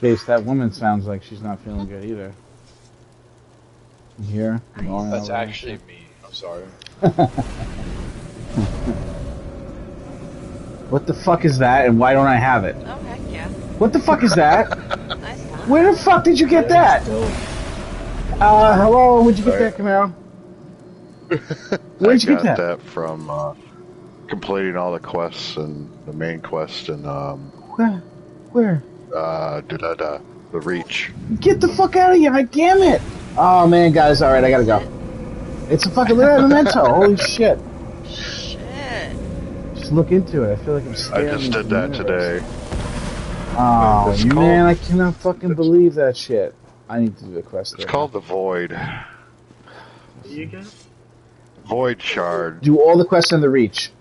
Chase, that woman sounds like she's not feeling good either. You hear? That's actually me. I'm sorry. What the fuck is that, and why don't I have it? Oh, heck yeah. What the fuck is that? Nice. Where the fuck did you get that? Hello, where'd you get that, Camaro? Where'd you get that? I got that from completing all the quests and the main quest and Where? the Reach. Get the fuck out of here! Damn it! Oh man, guys, alright, I gotta go. It's a fucking little memento. Holy shit. Shit. Just look into it. I feel like I'm staring. I just did that today. Oh man, I cannot fucking believe that shit. I need to do the quest. It's called the Void. You get? Void Shard. Do all the quests in the Reach.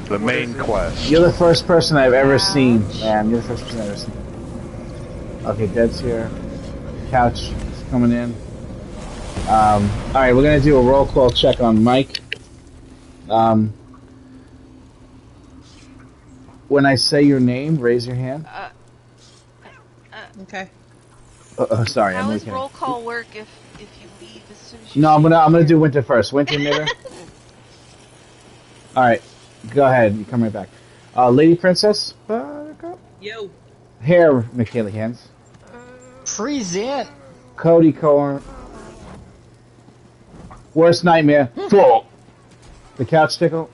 The main quest. You're the first person I've ever seen, man. You're the first person I've ever seen. Okay, Dead's here. Couch is coming in. Alright, we're gonna do a roll call check on Mike. When I say your name, raise your hand. Okay. Sorry, How I'm does looking. roll call work if you leave as soon as you No, I'm gonna do Winter first. Winter Knitter. Alright, go ahead. You come right back. Lady Princess. Yo. Hair McKaylee Present. Cody Corn. Worst nightmare. Full. The couch tickle.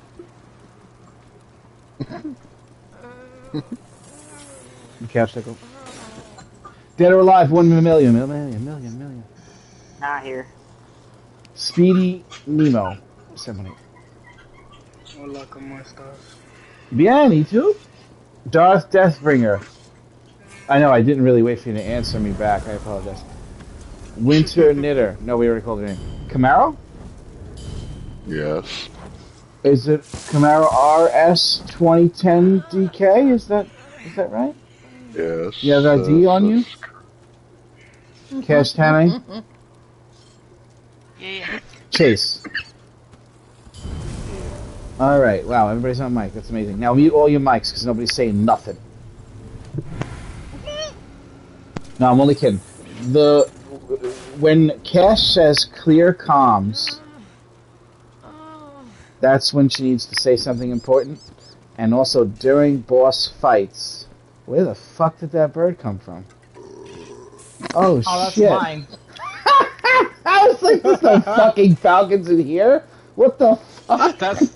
The couch tickle. Dead or alive, 1 million. Not here. Speedy Nemo. 78. Hola, ¿cómo estás? Bien, ¿y tú? Darth Deathbringer. I know, I didn't really wait for you to answer me back. I apologize. Winter Knitter. No, we already called her name. Camaro? Yes. Is it Camaro RS 2010 DK? Is that right? Yes. You have that ID on you? Cash Tanny? Yeah. Chase. Alright, wow, everybody's on mic. That's amazing. Now mute all your mics because nobody's saying nothing. No, I'm only kidding. When Cash says clear comms, that's when she needs to say something important. And also during boss fights. Where the fuck did that bird come from? Oh, that's shit. mine. I was like, there's no fucking falcons in here? What the fuck? That's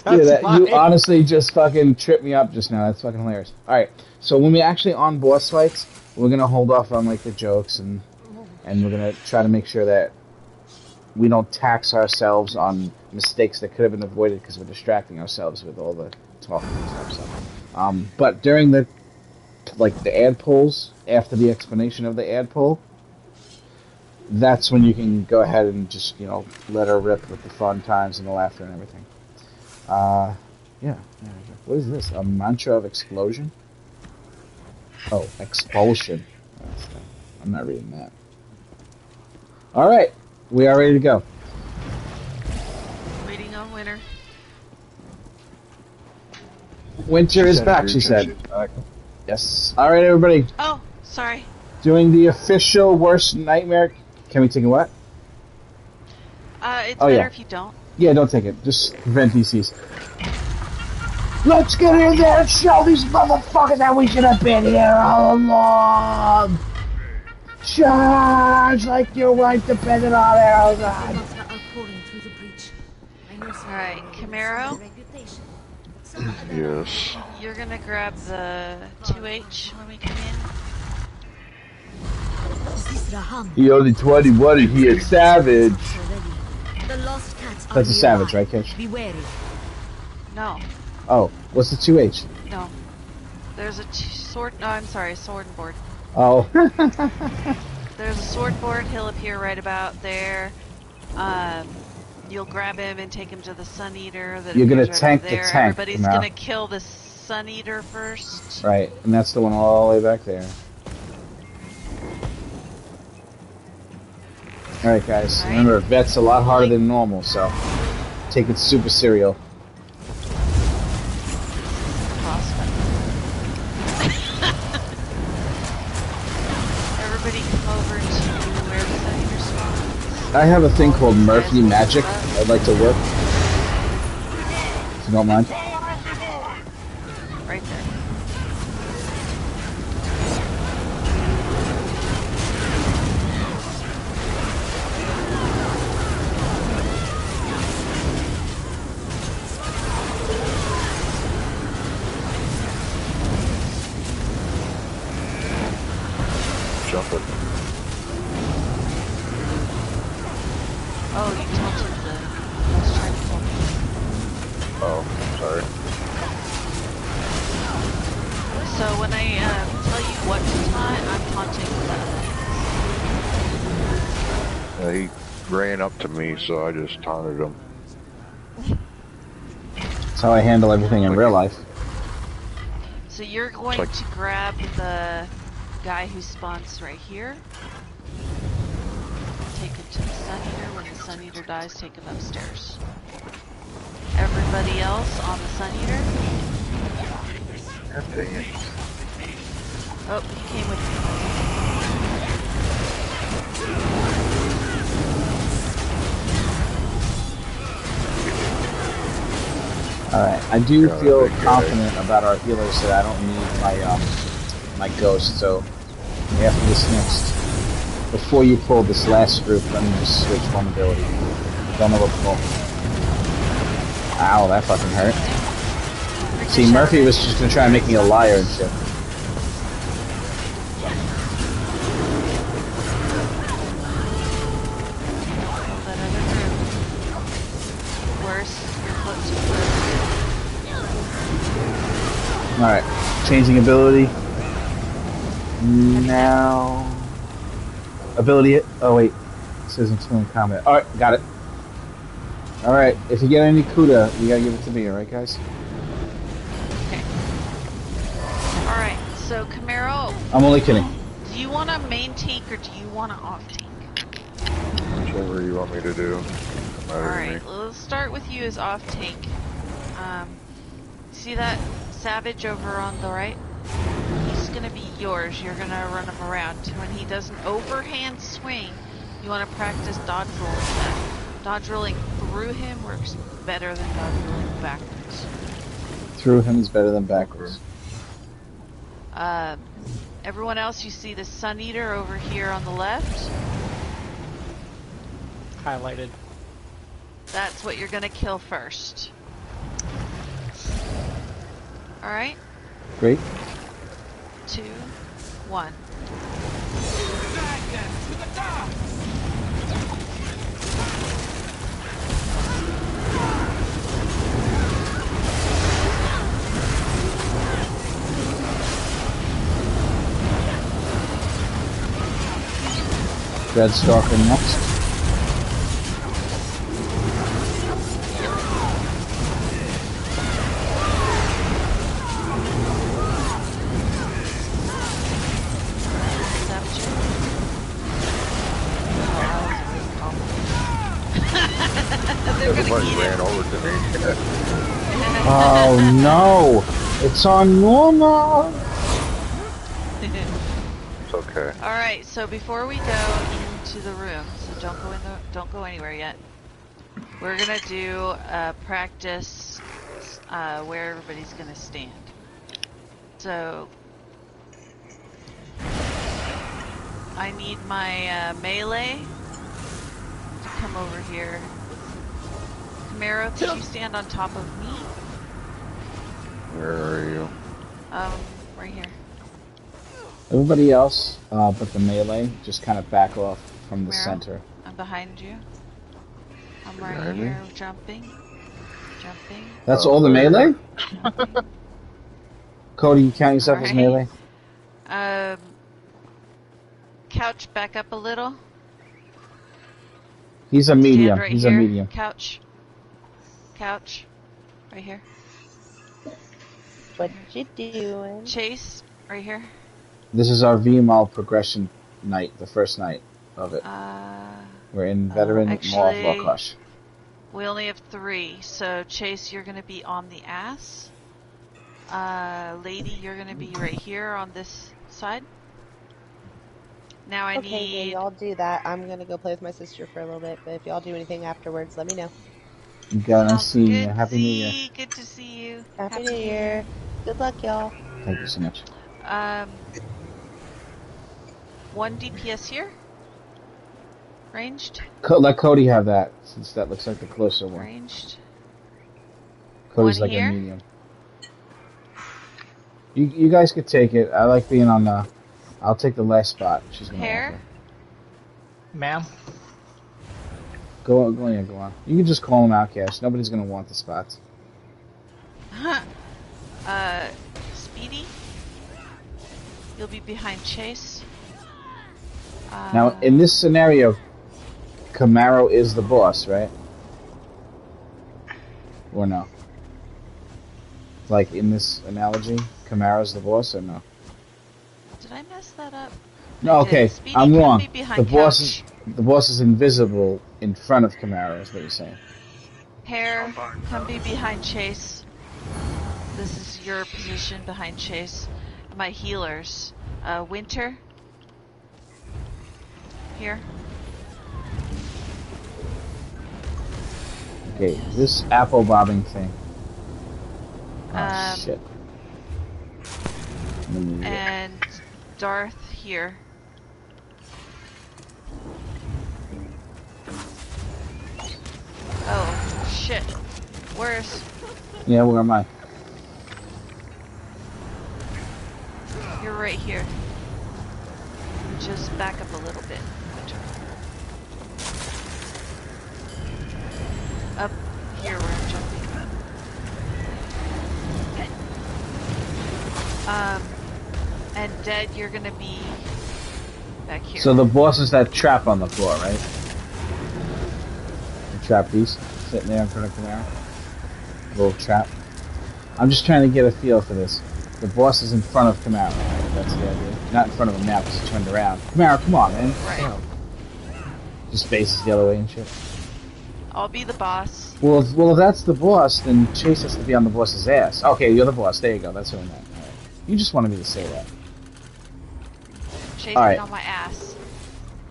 You honestly just fucking tripped me up just now. That's fucking hilarious. Alright, so when we actually on boss fights, we're gonna hold off on like the jokes and we're gonna try to make sure that we don't tax ourselves on mistakes that could have been avoided because we're distracting ourselves with all the talking and stuff. So, but during the ad pulls, after the explanation of the ad pull, that's when you can go ahead and just, let her rip with the fun times and the laughter and everything. Yeah. What is this? A mantra of explosion? Oh, expulsion. I'm not reading that. Alright, we are ready to go. Waiting on Winter. Winter is back, she said. Yes. Alright, everybody. Oh, sorry. Doing the official worst nightmare. Can we take a what? It's better if you don't. Yeah, don't take it. Just prevent DCs. Let's get in there and show these motherfuckers that we should have been here all along! Charge like your life depended on it, oh god! Alright, Camaro, Yes. you're gonna grab the 2H when we come in. He only 21 and he a savage. That's a savage, right, Kish? No. Oh, what's the 2H? No. There's a sword. No, I'm sorry, sword and board. Oh. There's a sword board. He'll appear right about there. You'll grab him and take him to the Sun Eater. You're gonna right tank the there. tank. Everybody's gonna kill the Sun Eater first. Right, and that's the one all the way back there. Alright guys, remember, vet's a lot harder than normal, so take it super serial. I have a thing called Murphy Magic I'd like to work. If you don't mind. Right there. Jump it. Oh, you tilted the... I was trying to kill me. Oh, sorry. So when I tell you what to taunt, I'm taunting the He ran up to me, so I just taunted him. That's how I handle everything in real life. So you're going to grab the guy who spawns right here. Take him to the Sun Eater. When the Sun Eater dies, take him upstairs. Everybody else on the Sun Eater. God dang it. Oh, he came with me. Alright, I do feel confident about our healers that I don't need my ghost, so after this next, before you pull this last group, let me just switch one ability. Don't know what to pull. Ow, that fucking hurt. See, Murphy was just gonna try and make me a liar and shit. Alright, changing ability. Now... Ability... Oh wait, it says until in combat. Alright, got it. Alright, if you get any Kuda, you gotta give it to me, alright guys? Okay. Alright, so Camaro... I'm only kidding. Do you want a main tank or do you want an off tank? Whichever you want me to do. Alright, let's start with you as off tank. See that Savage over on the right? He's gonna be yours. You're gonna run him around. When he does an overhand swing, you want to practice dodge rolling. Dodge rolling through him works better than dodge rolling backwards. Through him is better than backwards. Everyone else, you see the Sun Eater over here on the left. Highlighted. That's what you're gonna kill first. Alright? Great. 2, 1. Red Stalker next. Ran over to me. Oh no! It's on normal! It's okay. Alright, so before we go into the room, so don't go anywhere yet. We're gonna do a practice where everybody's gonna stand. So I need my melee to come over here. Camaro, could you stand on top of me? Where are you? Right here. Everybody else, but the melee, just kind of back off from the Camaro, center. I'm behind you. I'm right Behind me? here, jumping. That's all the melee? Cody, you count yourself as melee? Couch, back up a little. He's a medium. Right He's here. a medium. Couch, right here. What you doing? Chase, right here. This is our vmol progression night, the first night of it. We're in veteran Law Crush. We only have 3, so Chase, you're gonna be on the ass. Lady, you're gonna be right here on this side. Now I Okay, need... yeah, y'all do that. I'm gonna go play with my sister for a little bit, but if y'all do anything afterwards, let me know. You got to Sounds see you. good, Happy New Year. Z. Good to see you. Happy New Year. Good luck, y'all. Thank you so much. 1 DPS here. Ranged. Let Cody have that, since that looks like the closer one. Ranged. Cody's One like a here. medium. You guys could take it. I like being on the... I'll take the last spot she's going to offer. Ma'am? Go on. You can just call them outcast. Nobody's going to want the spots. Speedy. You'll be behind Chase. Now, in this scenario, Camaro is the boss, right? Or no? Like, in this analogy, Camaro's the boss, or no? Did I mess that up? No, okay, Speedy, I'm wrong. The boss is invisible in front of Camaro, is what you're saying. Hare, come be behind Chase. This is your position behind Chase. My healers. Winter. Here. Okay, this apple bobbing thing. Oh, shit. And Darth here. Oh, shit. Where's... Yeah, where am I? You're right here. Just back up a little bit, Winter. Up here where I'm jumping. And Dead, you're gonna be back here. So the boss is that trap on the floor, right? The trap beast sitting there in front of Camaro. Little trap. I'm just trying to get a feel for this. The boss is in front of Camaro, right? That's the idea. Not in front of him now because he turned around. Camaro, come on, man. Right. Damn. Just faces the other way and shit. I'll be the boss. Well, if that's the boss, then Chase has to be on the boss's ass. Okay, you're the boss. There you go. That's what I meant. All right. You just wanted me to say that. Chasing right. on my ass.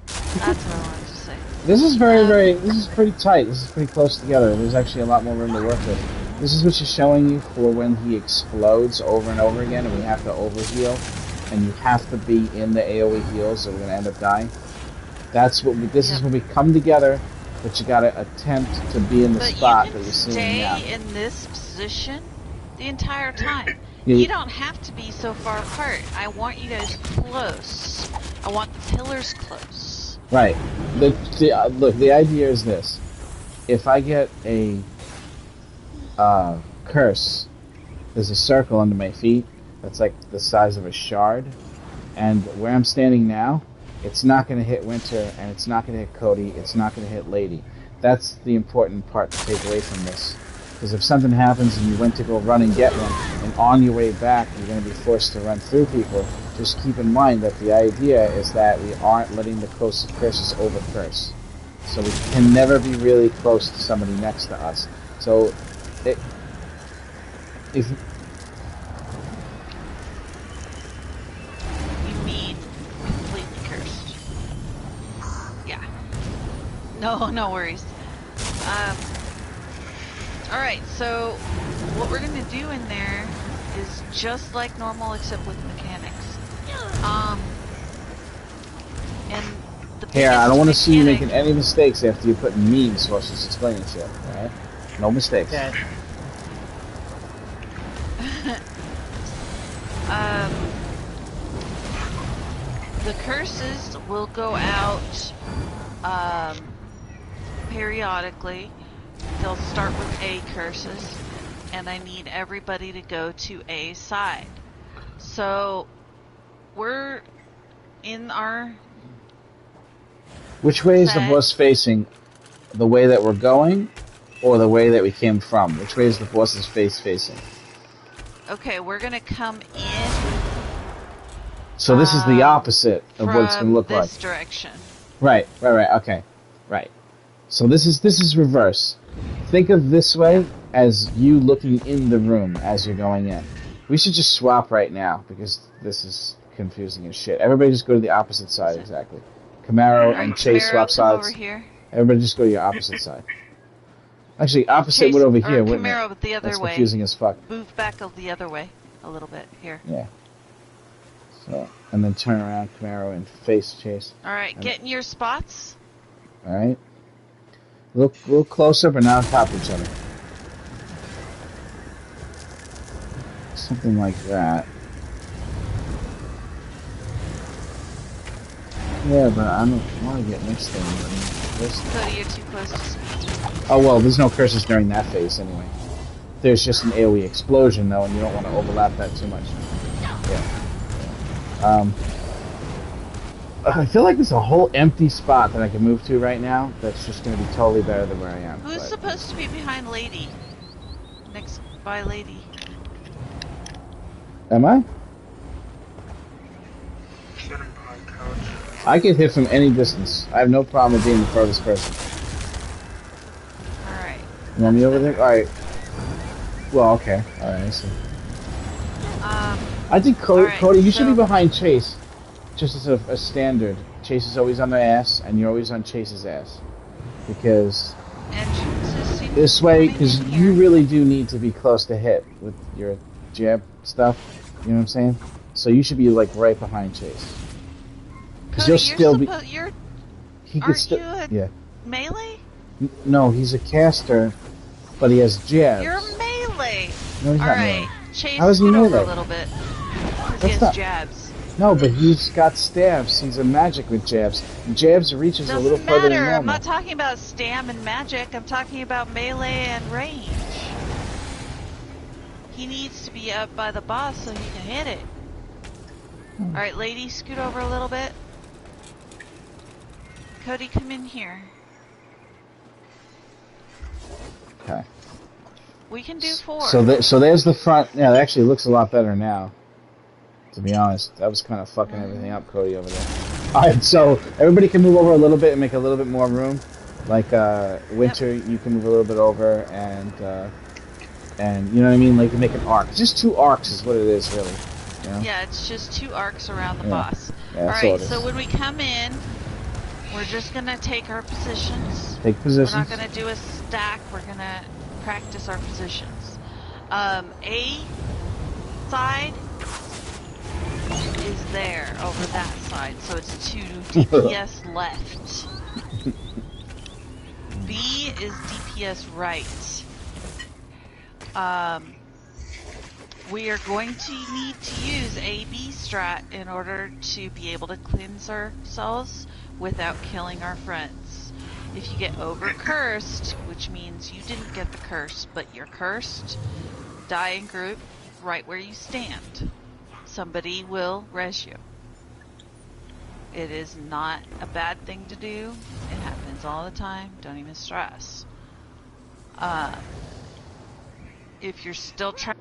That's what I wanted to say. This is this is pretty tight. This is pretty close together. There's actually a lot more room to work with. This is what she's showing you for when he explodes over and over again and we have to overheal. And you have to be in the AoE heals or we're going to end up dying. That's what this is when we come together, but you got to attempt to be in the spot that you're seeing now. Stay in this position the entire time. Yeah, you don't have to be so far apart. I want you guys close. I want the pillars close. Right. Look, the idea is this. If I get a curse, there's a circle under my feet that's like the size of a shard. And where I'm standing now, it's not going to hit Winter, and it's not going to hit Cody, it's not going to hit Lady. That's the important part to take away from this. Because if something happens and you went to go run and get one, and on your way back you're going to be forced to run through people, just keep in mind that the idea is that we aren't letting the curses over-curse. So we can never be really close to somebody next to us. So, if... You mean completely cursed. Yeah. No worries. Alright, so what we're gonna do in there is just like normal except with mechanics. And the Here, I don't want to see you making any mistakes after you put memes while she's explaining shit, alright? No mistakes. Okay. The curses will go out periodically. They'll start with A curses, and I need everybody to go to A side. So, we're in our... Which way is the boss facing? The way that we're going, or the way that we came from? Which way is the boss's face facing? Okay, we're gonna come in... So this is the opposite of what it's going to look like. From this direction. Right, okay. Right. So this is reverse. Think of this way as you looking in the room as you're going in. We should just swap right now, because this is confusing as shit. Everybody just go to the opposite side, exactly. Camaro and Chase swap sides. Over here. Everybody just go to your opposite side. Actually, opposite Chase, would over here, wouldn't Camaro, it? the other That's way. confusing as fuck. Move back the other way a little bit. Here. Yeah. So, and then turn around Camaro and face Chase. Alright, get in your spots. Alright. Look a little closer, but not on top of each other. Something like that. Yeah, but I don't want to get next to anybody. Cody, you're too close to speed. Oh, well, there's no curses during that phase anyway. There's just an AoE explosion, though, and you don't want to overlap that too much. Yeah. I feel like there's a whole empty spot that I can move to right now that's just going to be totally better than where I am. Who's supposed to be behind Lady? Next by Lady. Am I? Sitting behind couch. I can hit from any distance. I have no problem with being the furthest person. Alright. You want me over there? Alright. Well, okay. Alright, I see. I think Cody, you should be behind Chase. Just as a standard. Chase is always on their ass, and you're always on Chase's ass. Because this way, because you really do need to be close to hit with your jab stuff. You know what I'm saying? So you should be like right behind Chase. Because you'll still be. He could still. Yeah. Melee? No, he's a caster, but he has jabs. You're melee. No, he's not melee. Alright, Chase, how is he scoot over melee? a little bit. Because he has jabs. No, but he's got stabs. He's a magic with jabs. Jabs reaches a little further than normal. I'm not talking about stam and magic. I'm talking about melee and range. He needs to be up by the boss so he can hit it. Alright, lady, scoot over a little bit. Cody, come in here. Okay. We can do 4. So there's the front. Yeah, it actually looks a lot better now. To be honest, that was kind of fucking everything up, Cody, over there. Alright, so everybody can move over a little bit and make a little bit more room. Like, Winter, you can move a little bit over, and you know what I mean? Like, make an arc. Just 2 arcs is what it is, really. You know? Yeah, it's just 2 arcs around the boss. Yeah, Alright, so when we come in, we're just going to take our positions. Take positions. We're not going to do a stack. We're going to practice our positions. A side is there over that side, so it's 2 DPS left. B is DPS right. We are going to need to use A-B strat in order to be able to cleanse ourselves without killing our friends. If you get over-cursed, which means you didn't get the curse, but you're cursed, die in group right where you stand. Somebody will res you. It is not a bad thing to do. It happens all the time. Don't even stress. If you're still trying,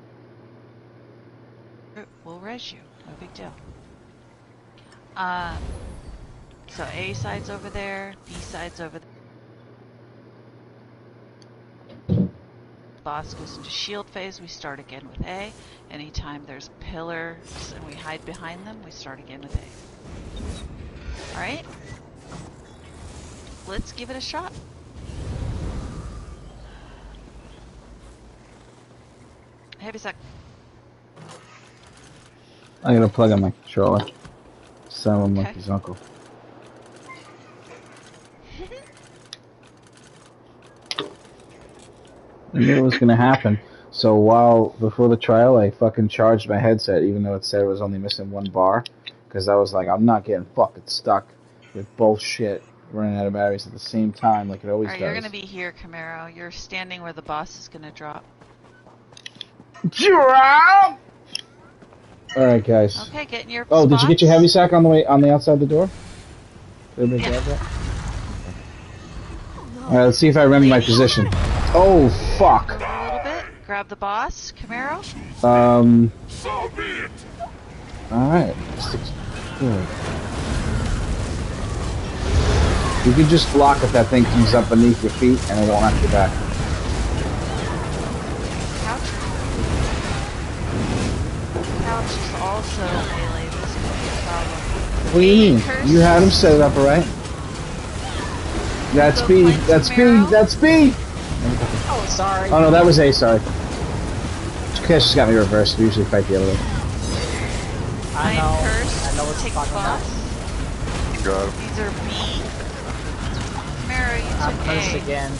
we'll res you. No big deal. So A side's over there. B side's over there. Boss goes into shield phase, we start again with A. Anytime there's pillars and we hide behind them, we start again with A. Alright? Let's give it a shot. Heavy sec. I'm gonna plug in my controller. Sound like his uncle. I knew it was gonna happen. So before the trial, I fucking charged my headset, even though it said it was only missing 1 bar, because I was like, I'm not getting fucking stuck with bullshit running out of batteries at the same time like it always does. You're gonna be here, Camaro. You're standing where the boss is gonna drop. Drop! Alright, guys. Okay, get in your spots. Did you get your heavy sack on the outside the door? Did everybody grab that? Alright, let's see if I remember my position. Oh, fuck. A little bit. Grab the boss, Camaro. Alright. Good. You can just block if that thing comes up beneath your feet and it won't knock you back. Couch is also melee this way. What do you mean? You had him set it up, alright? That's B. That's B. That's B. Oh, sorry. Oh no, that was A. Sorry. Cash just got me reversed. We usually fight the other way. I know what Take you're talking about. Got him. These are B. Camaro, you I'm took cursed A. again.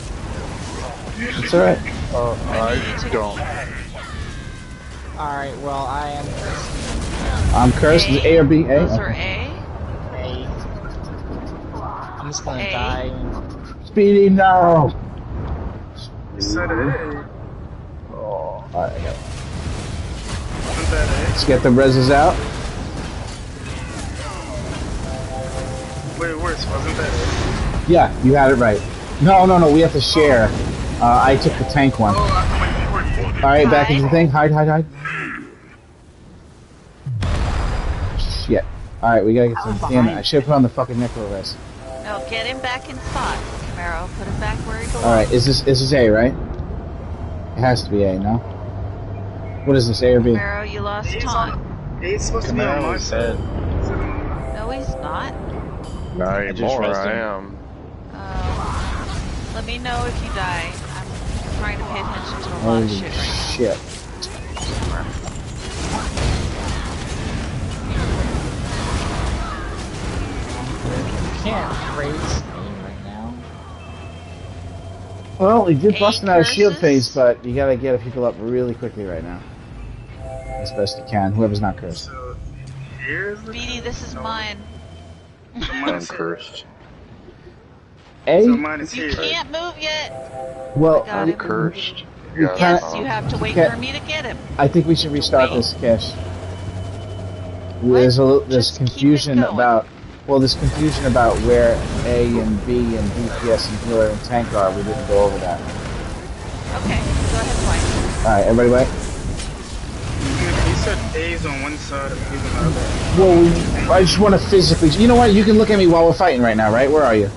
It's alright. I don't. Alright, well, I am cursed. I'm cursed. Is it A or B? A? Those are Okay. A. I'm just gonna A. die. Speedy, no! You said it. Oh, alright, I got it. Wasn't that Let's get the reses out. Wait, worse, wasn't that it? Yeah, you had it right. No, we have to share. I took the tank one. Oh, I'm waiting for you. Alright, back into the thing. Hide. Shit. Alright, we gotta get some. Damn it, I should have put on the fucking Nicola res. No, get him back in spot, Camaro. Put him back where he belongs. Alright, is this A, right? It has to be A, no? What is this, A or B? Camaro, you lost taunt. He's supposed to be on my side. No, he's not. Not anymore, I am. Let me know if you die. I'm trying to pay attention to a lot Holy of shit right shit. You can't praise me right now. Well, he did A busting out a shield curses? phase, but you gotta get people up really quickly right now. As best you can, whoever's not cursed. So, here's the... now. BD, this is mine. So I'm mine's here. cursed. A? So mine is You here. can't move yet. Well, Got I'm him. cursed. You Yes, can't- you have to wait can't- for me to get him. I think we should restart Wait. this, Cash. There's Just keep it confusion going. about... Well, there's confusion about where A and B and DPS and healer and tank are. We didn't go over that. Okay, go ahead, Dwight. Alright, everybody wait. He said A's on one side and B's on the other. Well, I just want to physically... You know what? You can look at me while we're fighting right now, right? Where are you?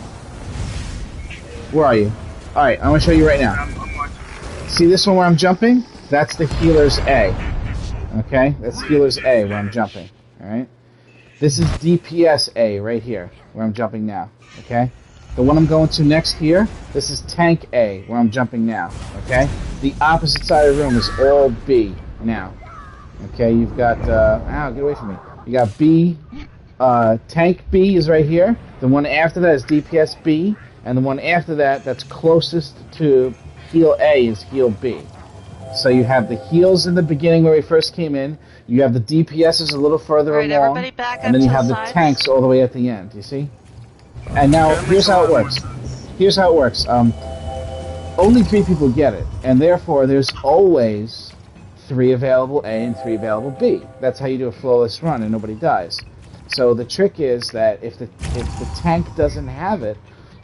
Where are you? Alright, I'm going to show you right now. I'm watching. See this one where I'm jumping? That's the healer's A. Okay? That's healer's A where I'm jumping. Alright? This is DPS A right here, where I'm jumping now. Okay? The one I'm going to next here, this is tank A, where I'm jumping now. Okay? The opposite side of the room is all B now. Okay, you've got, ow, get away from me. You got B, tank B is right here. The one after that is DPS B. And the one after that, that's closest to heal A, is heal B. So you have the heals in the beginning where we first came in. You have the DPSs a little further Alright, along. everybody back And then up you to have the the sides. tanks all the way at the end, you see? And now, That makes here's a how lot it more works. sense. Here's how it works. Only 3 people get it. And therefore, there's always 3 available A and 3 available B. That's how you do a flawless run and nobody dies. So the trick is that if the tank doesn't have it,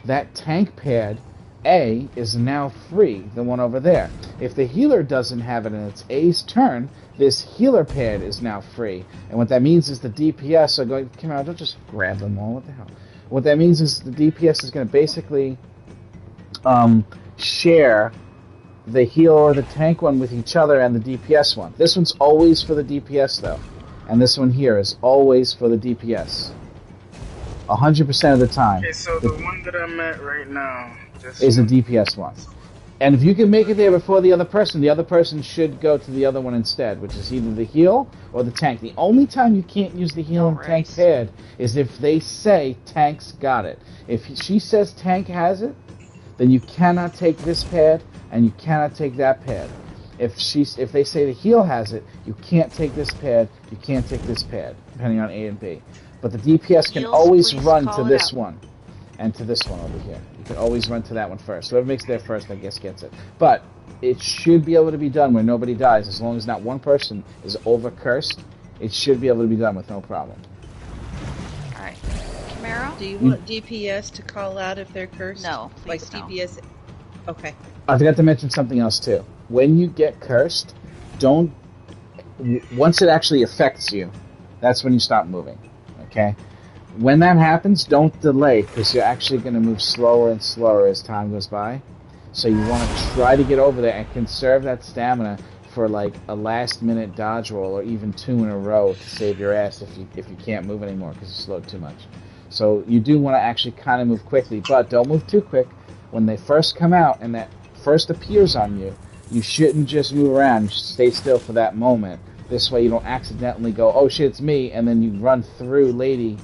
that tank pad A is now free, the one over there. If the healer doesn't have it and it's A's turn, this healer pad is now free. And what that means is the DPS are going... Come on, don't just grab them all. What the hell? What that means is the DPS is going to basically share the heal or the tank one with each other and the DPS one. This one's always for the DPS, though. And this one here is always for the DPS. 100% of the time. Okay, so the one that I'm at right now is a DPS one. And if you can make it there before the other person should go to the other one instead, which is either the heal or the tank. The only time you can't use the heal and tank pad is if they say tank's got it. If she says tank has it, then you cannot take this pad and you cannot take that pad. If they say the heal has it, you can't take this pad, you can't take this pad, depending on A and B. But the DPS can Heals, always please run call to it this out. one and to this one over here. You can always run to that one first. Whoever makes it there first, I guess, gets it. But it should be able to be done where nobody dies. As long as not one person is over-cursed, it should be able to be done with no problem. Alright. Camaro? Do you want DPS to call out if they're cursed? No, Like please don't. DPS? Okay. I forgot to mention something else, too. When you get cursed, don't... Once it actually affects you, that's when you stop moving. Okay? When that happens, don't delay, because you're actually going to move slower and slower as time goes by. So you want to try to get over there and conserve that stamina for like a last-minute dodge roll or even 2 in a row to save your ass if you can't move anymore because you slowed too much. So you do want to actually kind of move quickly, but don't move too quick. When they first come out and that first appears on you, you shouldn't just move around. You should stay still for that moment. This way you don't accidentally go, oh shit, it's me, and then you run through Lady,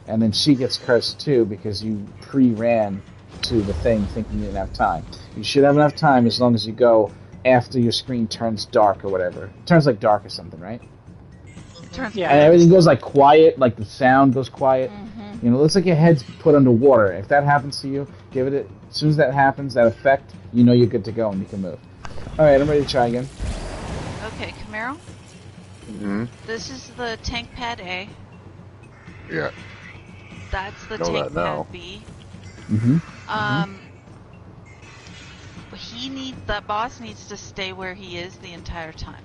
and then she gets cursed too because you pre-ran to the thing thinking you didn't have time. You should have enough time as long as you go after your screen turns dark or whatever. It turns like dark or something, right? Yeah. And everything goes like quiet, like the sound goes quiet. Mm-hmm. You know, it looks like your head's put underwater. If that happens to you, give it. As soon as that happens, that effect, you know you're good to go and you can move. All right, I'm ready to try again. Okay, Camaro. Mm-hmm. This is the tank pad A. Yeah. That's the Know tank that now. pad B. Mm-hmm. The boss needs to stay where he is the entire time.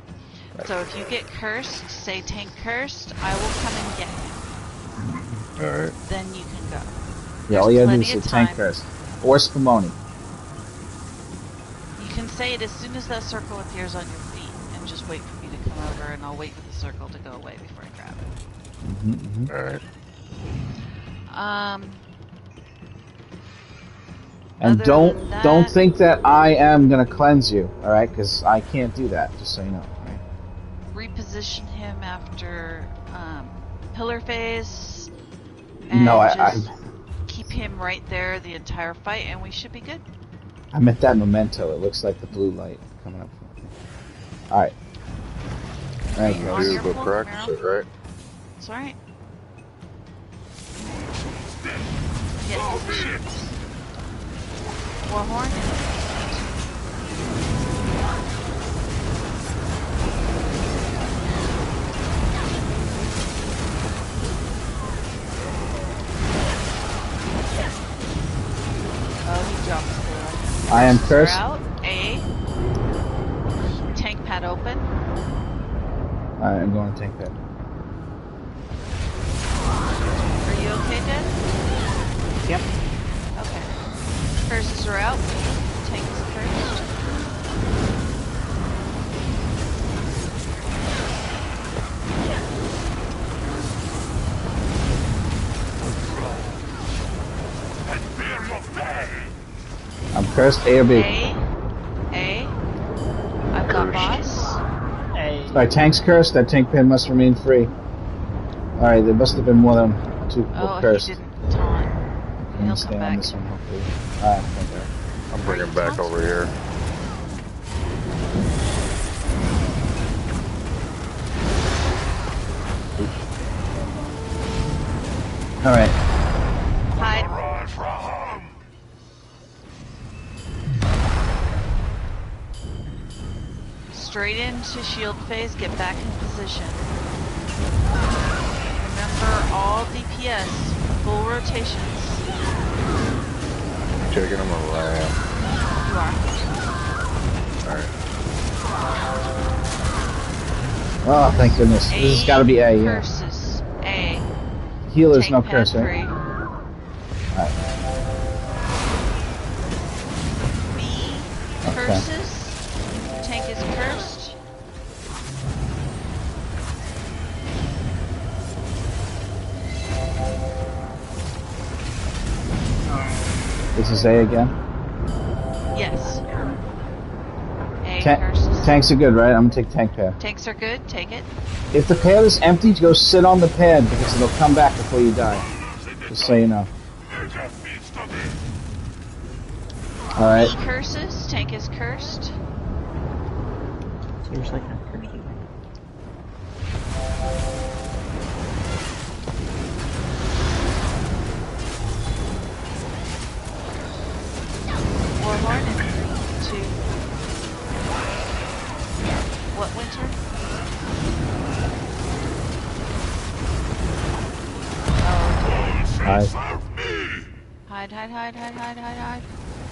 Right. So if you get cursed, say tank cursed, I will come and get him. Alright. Then you can go. Yeah, all you gotta do is say tank cursed. Or Spumoni. You can say it as soon as that circle appears on your feet and just wait for me to come over and I'll wait for the circle to go away before I grab it. Alright. And don't think that I am gonna cleanse you, all right? Because I can't do that. Just so you know. Right? Reposition him after pillar phase. And no, I keep him right there the entire fight, and we should be good. I meant that memento. It looks like the blue light coming up. All right. All right, guys. Do but practice it, right? It's all right. Get positions. Warhorn. Oh, he dropped the... I am cursed. Out. A. Tank pad open. Alright, I'm going to tank pad. Are you okay, Dad? Yep. Okay. Curses are out. Tank is cursed. I'm cursed, A or B? A. I've got boss. A. Alright, tank's cursed. That tank pad must remain free. Alright, there must have been more than 2 cursed. He didn't taunt. He'll come back. This one, hopefully. Alright, okay. I'm bringing back over here. Alright. Hide. Straight into shield phase, get back in position. Remember all DPS, full rotations. Taking them around. You are. Alright. Oh, thank goodness. This has got to be A, yeah. Curses. A. Healer's Tank no pad curse, right? free. Alright. B. Okay. Curses. Tank is cursed. This is A again? Yes. A curses. Tanks are good, right? I'm gonna take tank pad. Tanks are good, take it. If the pad is empty, go sit on the pad because it'll come back before you die. Just so you know. Alright. B curses, tank is cursed. Seriously, I'm cursed. Warhorn in 3, 2. What, Winter? Hide.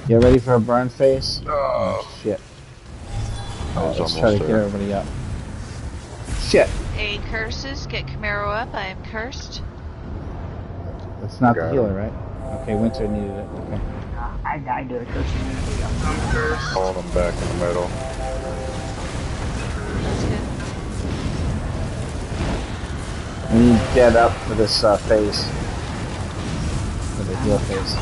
Get ready for a burn phase? Oh, shit. Let's try to get everybody up. Shit! A curses, get Camaro up, I am cursed. That's not the healer, right? Okay, Winter needed it. Okay. I died to a cursing. I'm cursed. Calling them back in the middle. get up for this phase. For the heal phase.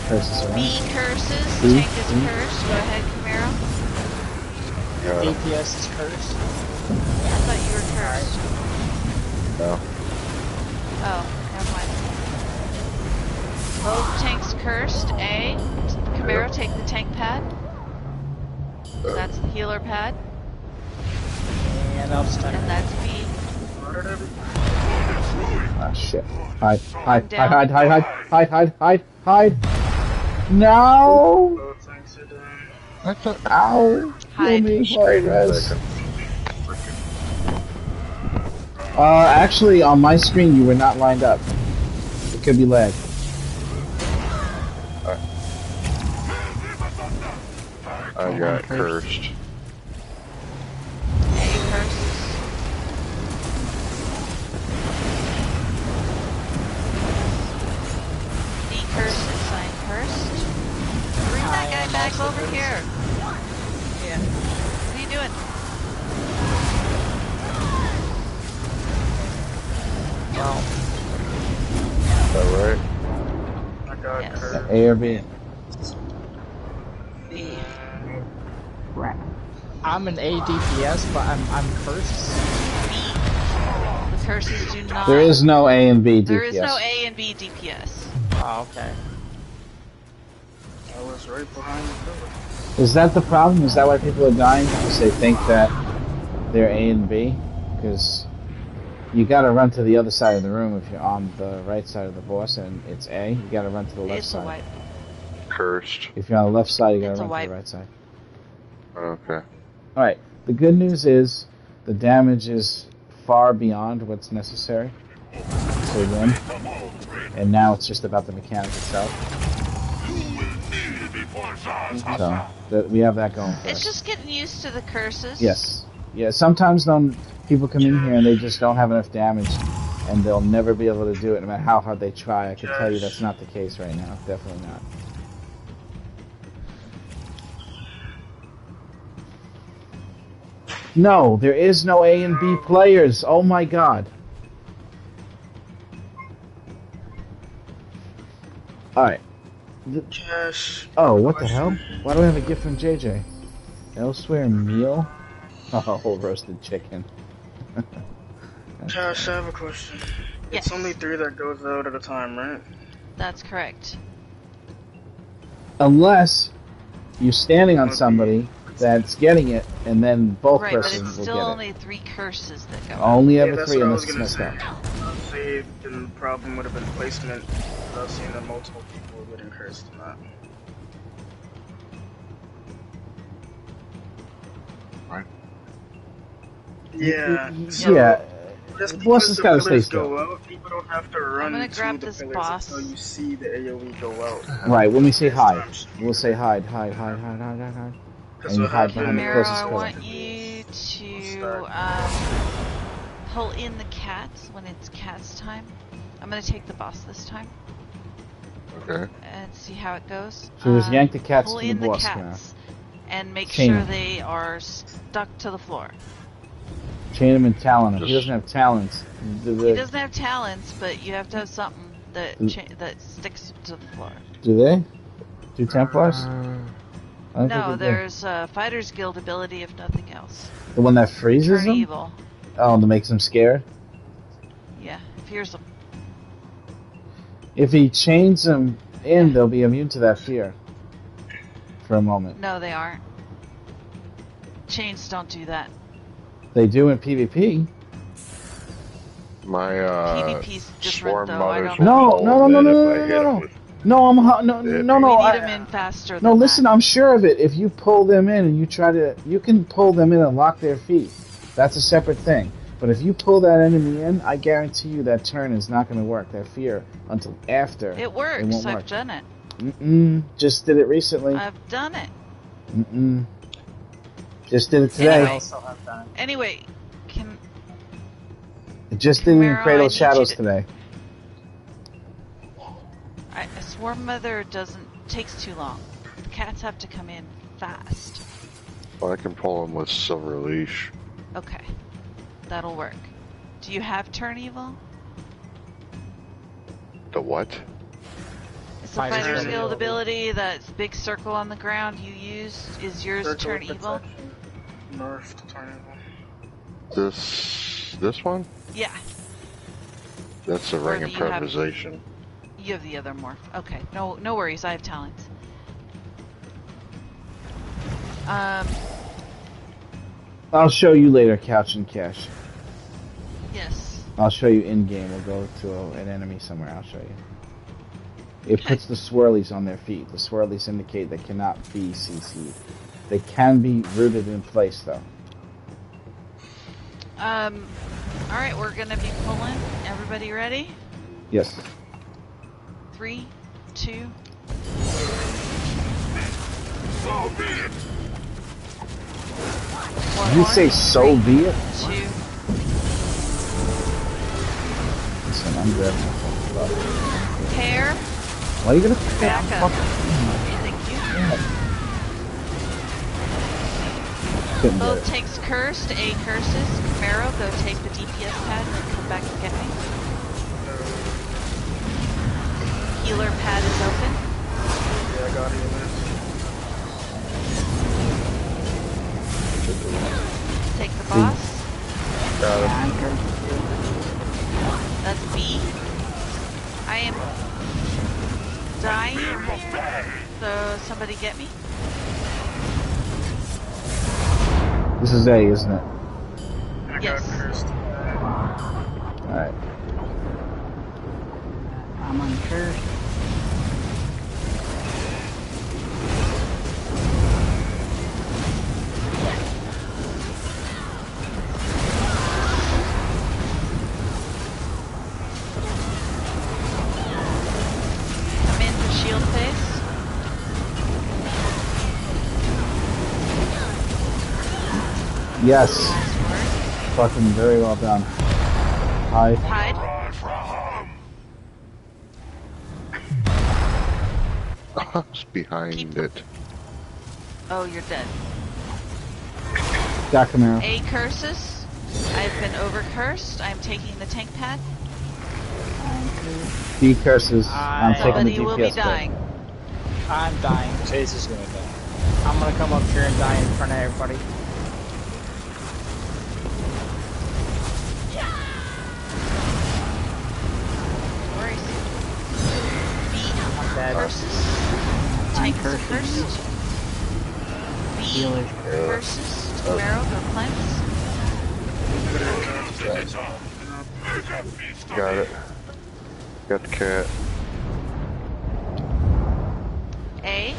Curses around. B curses. Tank is cursed. Go ahead, Camaro. DPS is cursed. I thought you were cursed. No. Oh, never mind. Both tanks cursed. A. Camaro, take the tank pad. That's the healer pad. And I'll stun. And that's B. Ah, shit. Hide. No! Ow! Hide. Actually, on my screen, you were not lined up. It could be lag. I got cursed. A curses. D curses. I'm cursed. Bring that guy back over here. Yeah. What are you doing? Is that right? I got Yes. cursed. A or B? B. I'm an A DPS, but I'm cursed. B. The curses do not. There is no A and B DPS. There is no A and B DPS. Oh, okay. I was right behind the pillar. Is that the problem? Is that why people are dying? Because they think that they're A and B? Because you gotta run to the other side of the room if you're on the right side of the boss and it's A. You gotta run to the left It's a side. wipe. Cursed. If you're on the left side, you gotta It's a run to wipe. the right side. Okay. Alright, the good news is the damage is far beyond what's necessary to win. And now it's just about the mechanic itself. So, we have that going for It's us. just getting used to the curses. Yes. Yeah, sometimes people come in here and they just don't have enough damage and they'll never be able to do it no matter how hard they try. I can tell you that's not the case right now. Definitely not. No, there is no A and B players. Oh my god. Alright. Cash. Oh, what the hell? Why do I have a gift from JJ? Elsewhere meal? Oh, roasted chicken. Cash, I have a question. Yes. It's only 3 that goes out at a time, right? That's correct. Unless you're standing on somebody that's getting it, and then both Right, but persons it's will still get only 3 curses that go. it. Only Yeah, ever that's 3 what I unless was it's gonna messed up. say. I'd say the problem would have been placement. I've seen that multiple people were getting cursed in that. Right. Yeah. Yeah, Just the boss because has the gotta stay pillars still. go out, people don't have to run gonna to grab the this pillars boss. until you see the AoE go out. Right, when we say hide, we'll say hide. And Because you what hide behind the happened... Camaro, closest I pillar. want you to pull in the cats when it's cat's time. I'm gonna take the boss this time Okay. and see how it goes. So just yank the cats pull from the in boss, cats and make Chain sure them. they are stuck to the floor. Chain him and talon him. He doesn't have talents. He doesn't have talents, but you have to have something that that sticks to the floor. Do they? Do Templars? I don't No, think they do. there's a Fighter's Guild ability if nothing else. The one that freezes Turn them? evil. Oh, that makes them scared? Yeah, fears them. If he chains them in, they'll be immune to that fear. For a moment. No, they aren't. Chains don't do that. They do in PvP. My PvP's different swarm though. I mothers don't. will No, pull no, them no, in no, if I no, hit no, them no. with- No, no, We need them in faster than No, listen, that. I'm sure of it. If you pull them in and you can pull them in and lock their feet. That's a separate thing. But if you pull that enemy in, I guarantee you that turn is not going to work. That fear until after. It works. won't I've work. done it. Just did it recently. I've done it. Just did it today. Anyway. Also have done. Anyway, can It just did it in Camaro, I Cradle need of Shadows you to- today. a Swarm Mother takes too long. The cats have to come in fast. Well, I can pull them with Silver Leash. Okay, that'll work. Do you have Turn Evil? The what? It's a fighter skilled ability. That big circle on the ground you use is yours to turn evil. Nerf to turn evil. This one? Yeah. That's the ring improvisation. You have the other morph. Okay, no worries. I have talent. I'll show you later, Couch and Cash. Yes. I'll show you in game. We'll go to an enemy somewhere. I'll show you. It puts the swirlies on their feet. The swirlies indicate they cannot be CC'd. They can be rooted in place, though. Alright, we're gonna be pulling. Everybody ready? Yes. 3, 2. So be it. Did you say so be it? 2. Listen, I'm grabbing my phone. Pair. Why are you gonna Back up. Thank you. Both takes cursed, A curses. Camaro, go take the DPS pad and then come back and get me. Healer pad is open. Yeah, I got it. Take the boss. Got it. That's B. I am dying here, so somebody get me. This is A, isn't it? I got Yes. cursed. Alright. I'm uncursed. Come in for shield face. Yes. Last word. Fucking very well done. Hide. Hide. I was behind it. Oh, you're dead. Got Camaro. A curses. I've been over cursed. I'm taking the tank pad. B curses. I'm taking the Somebody will be DPS back. dying. I'm dying. Chase is gonna die. I'm gonna come up here and die in front of everybody. No worries. B Dead. curses. Tank is cursing. cursed. B Healer's curses. Camaro, go cleanse. Got it. Got the cat. A.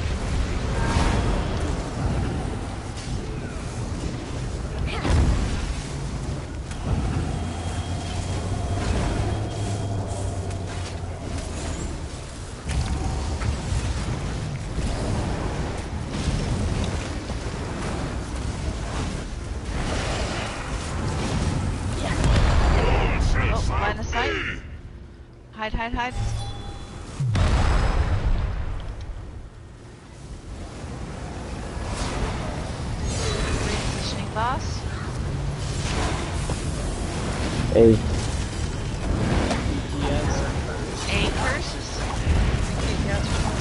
Oh, line of sight. Hide, hide, hide. Repositioning boss. A. A curses.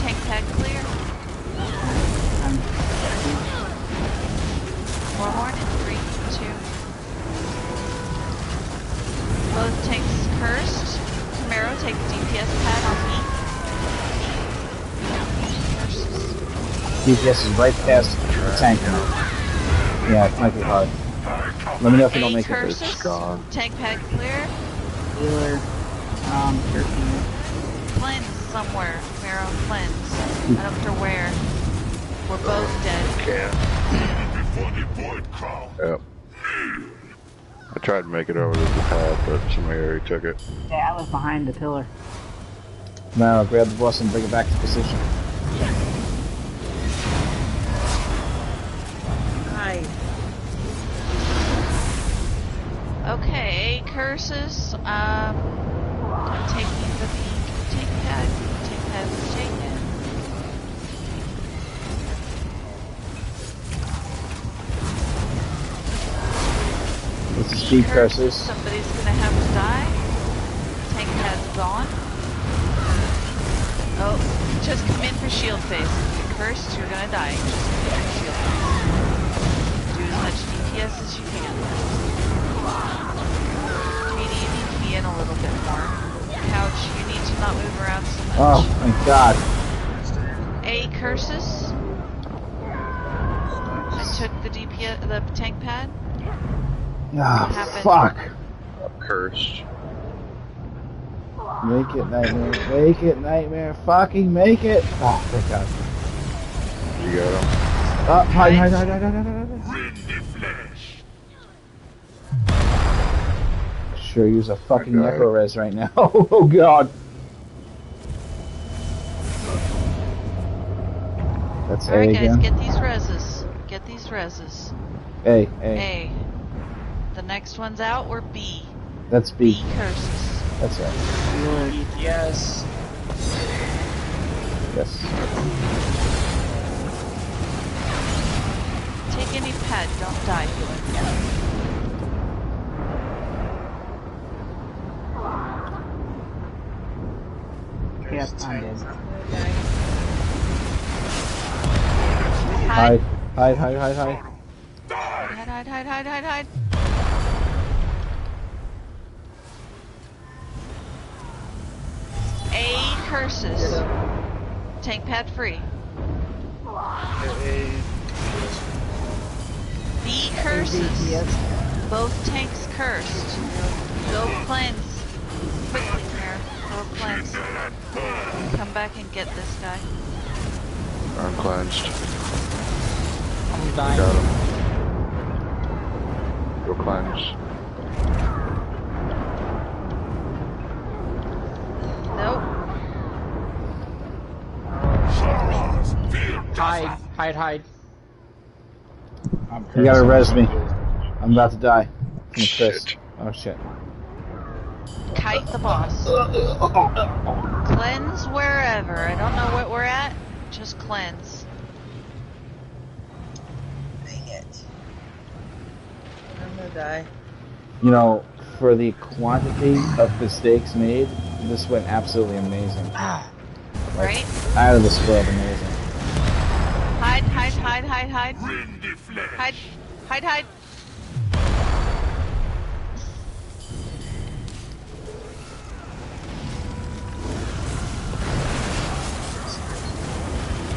Tank pad clear. Warhorn in 3, 2. Both tanks cursed. Camaro, take the DPS pad on me. Curses. DPS is right past the tank now. Yeah, it might be hard. Let me know if you don't make it. Curses. It's gone. Tank pad clear. Healer. Cursing. Cleanse somewhere. Camaro, cleanse. I don't care where. We're both dead. Cat. Before the void crawl. Yep. I tried to make it over to the pad, but somebody already took it. Yeah, I was behind the pillar. Now grab the boss and bring it back to position. Hi. Okay, curses. Taking the tank pad. Tank pad was taken. This is B curses. Somebody's gonna have to die. Tank pad's gone. Oh, just come in for shield phase. If you're cursed, you're gonna die. Just come in for shield phase. Do as much DPS as you can. Katie, you need to be in a little bit more. Couch, you need to not move around so much. Oh, my God. A curses. I took the DPS, the tank pad. Ah, What happened? fuck. I'm cursed. Make it, Nightmare. Make it, Nightmare. Fucking make it. Oh, thank God. You got him. Oh, hide. Rend the flesh. Sure use a fucking Okay. necro res right now. Oh, God. That's A Alright guys, again. get these reses. Get these reses. A. A. The next one's out, or B? That's B B. curses. That's right. Yes. Yes. Take any pet, don't die, healer. Yep, I'm dead. Hide. Hide. Hide, hide, hide, hide, hide. A curses. Tank pad free. B curses. Both tanks cursed. Go cleanse. Quickly, here. Go cleanse. Come back and get this guy. I'm cleansed. I'm dying. Got him. Go cleanse. Nope. Hide. You gotta res me. I'm about to die. From a curse. Shit. Oh, shit. Kite the boss. Cleanse wherever. I don't know what we're at. Just cleanse. Dang it. I'm gonna die. You know, for the quantity of mistakes made, this went absolutely amazing. Right? Out of this world amazing. Hide, hide, hide, hide, hide. Rend the flesh. Hide, hide, hide.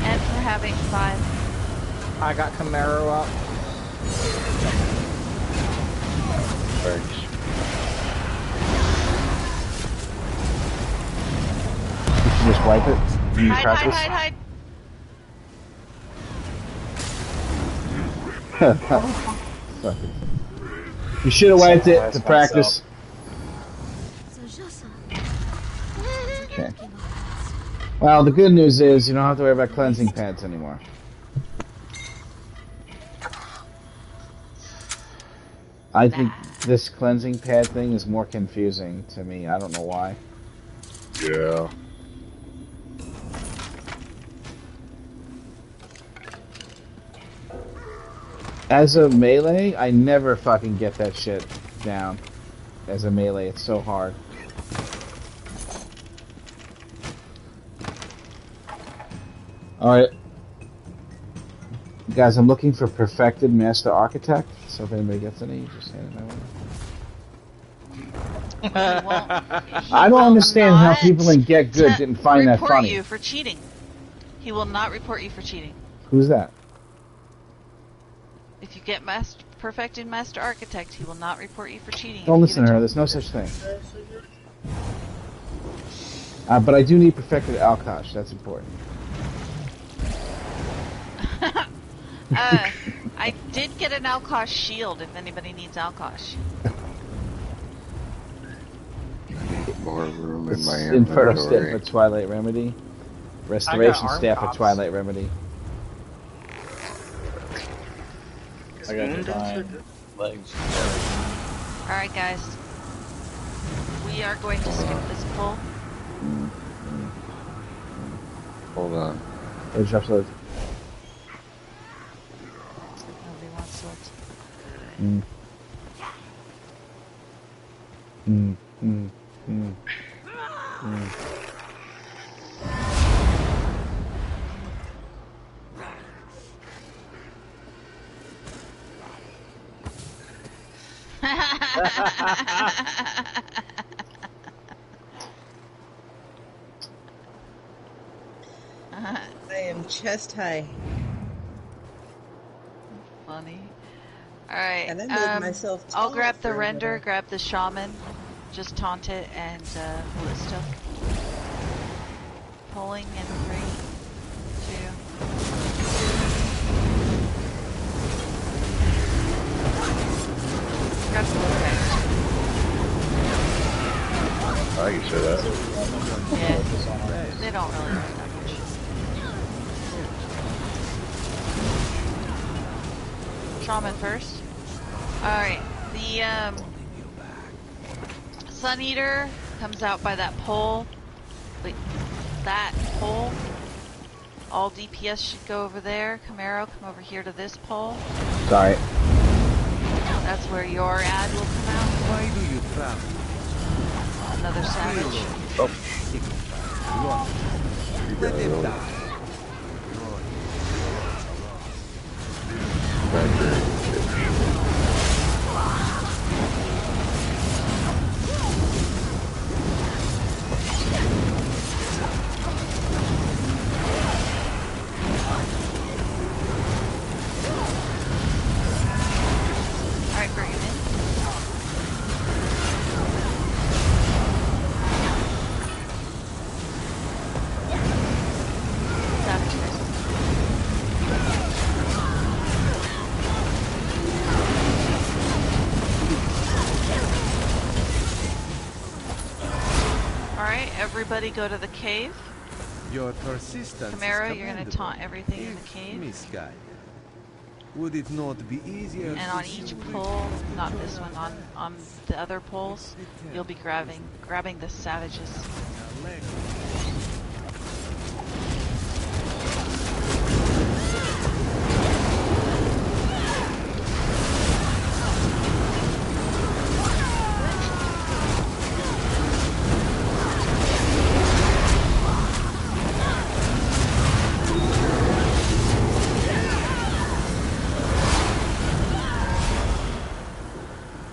And for having 5. I got Camaro up. Thanks. You should just wipe it. Use Hide, hide, practice. hide, Fuck it. You should have wiped it to practice. Okay. Well, the good news is you don't have to worry about cleansing pads anymore. I think this cleansing pad thing is more confusing to me. I don't know why. Yeah. As a melee, I never fucking get that shit down. As a melee, it's so hard. Alright. Guys, I'm looking for Perfected Master Architect, so if anybody gets any, just hand it my way. I don't understand how people in Get Good didn't find that report funny. you for cheating. He will not report you for cheating. Who's that? If you get perfected Master Architect, he will not report you for cheating. Don't listen to her, there's no such thing. But I do need Perfected Alkosh, that's important. I did get an Alkosh shield if anybody needs Alkosh. More room in my Inferno Staff inventory. for Twilight Remedy. Restoration Staff for Twilight Remedy. I got divine legs. Alright guys. We are going to skip this pull. Hold on. Edge upload. Nobody wants swords. Mm. Mm. Mm. Mm. Mm. I am chest high. Funny. Alright, And I made myself I'll tall grab the for render, grab the shaman, just taunt it, and hold it still. Pulling in 3, 2. Grab some effect. I can say that. Yeah, they don't really do that much. Shaman first. Alright, the Sun Eater comes out by that pole. Wait, that pole. All DPS should go over there. Camaro, come over here to this pole. Sorry. That's where your ad will come out. Why do you travel? Another savage. Oh. Let him die. Alright, bring him in. Savage guys. Alright, everybody go to the cave. Your persistence Camaro, is you're gonna commendable, taunt everything in the if cave. misguided. Would it not be easier And to on each simply pole, not this one, on the other poles, you'll be grabbing the savages.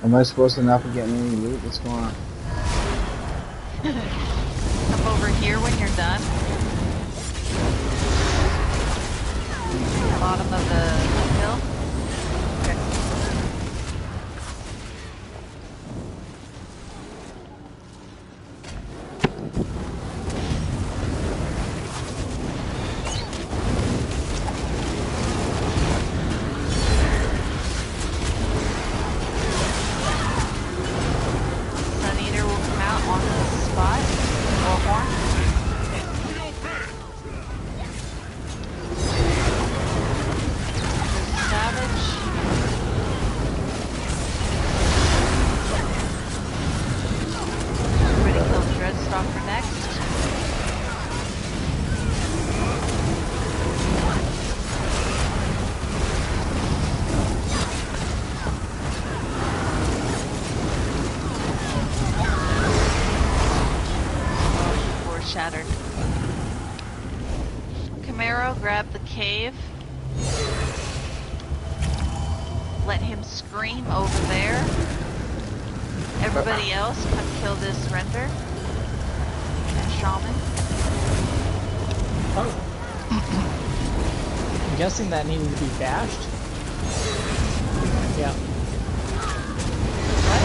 Am I supposed to not be getting any loot? What's going on? Come over here when you're done. Bottom of the hill. Sun Eater will come out on the spot. Or horn. Savage. Everybody kill the Dreadstalker next. Board shattered. Camaro, grab the cave. Let him scream over there. Everybody else, come kill this render. And shaman. Oh. I'm guessing that needed to be bashed. Yeah. What?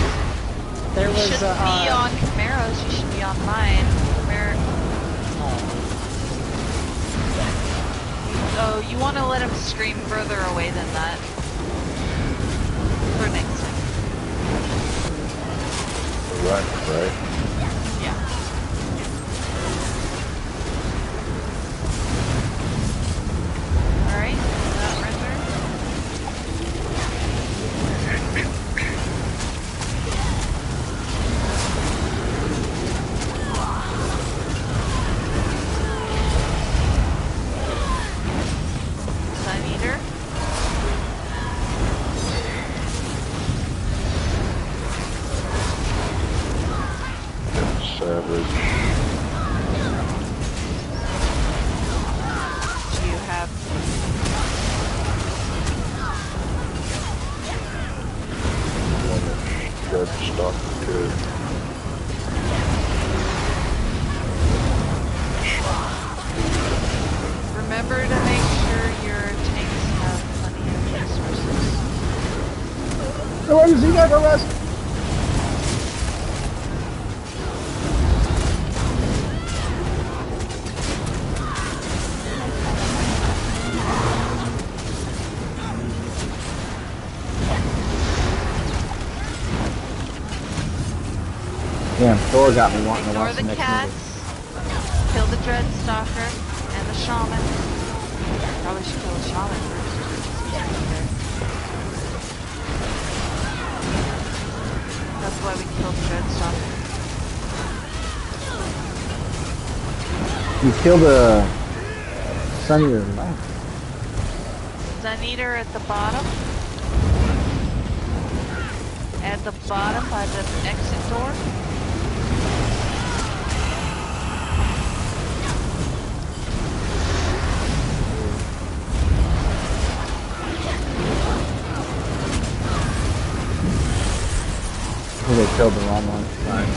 There You was shouldn't be on Camaro's, you should be on mine. Oh, you want to let him scream further away than that. For next time. Right. Yeah. Alright, that render. Sun Eater. Stalker too. Remember to make sure your tanks have plenty of resources. Where does he got arrest? Damn, Thor got me wanting to watch the next cats, movie. kill the Dread Stalker and the Shaman. Probably should kill the Shaman first. That's why we killed the Dread Stalker. You killed a son of your life. Zuneater at the bottom. At the bottom by the exit door. Oh, they killed the wrong one. Sorry.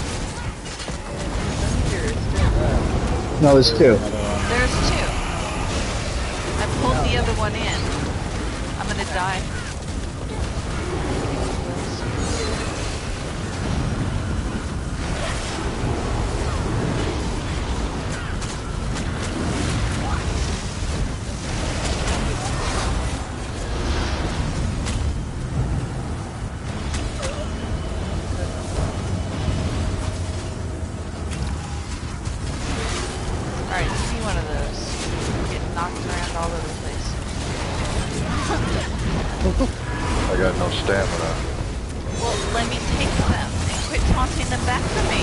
No, there's two. There's two. I pulled the other one in. I'm gonna die. I got no stamina. Well, let me take them and quit taunting them back to me.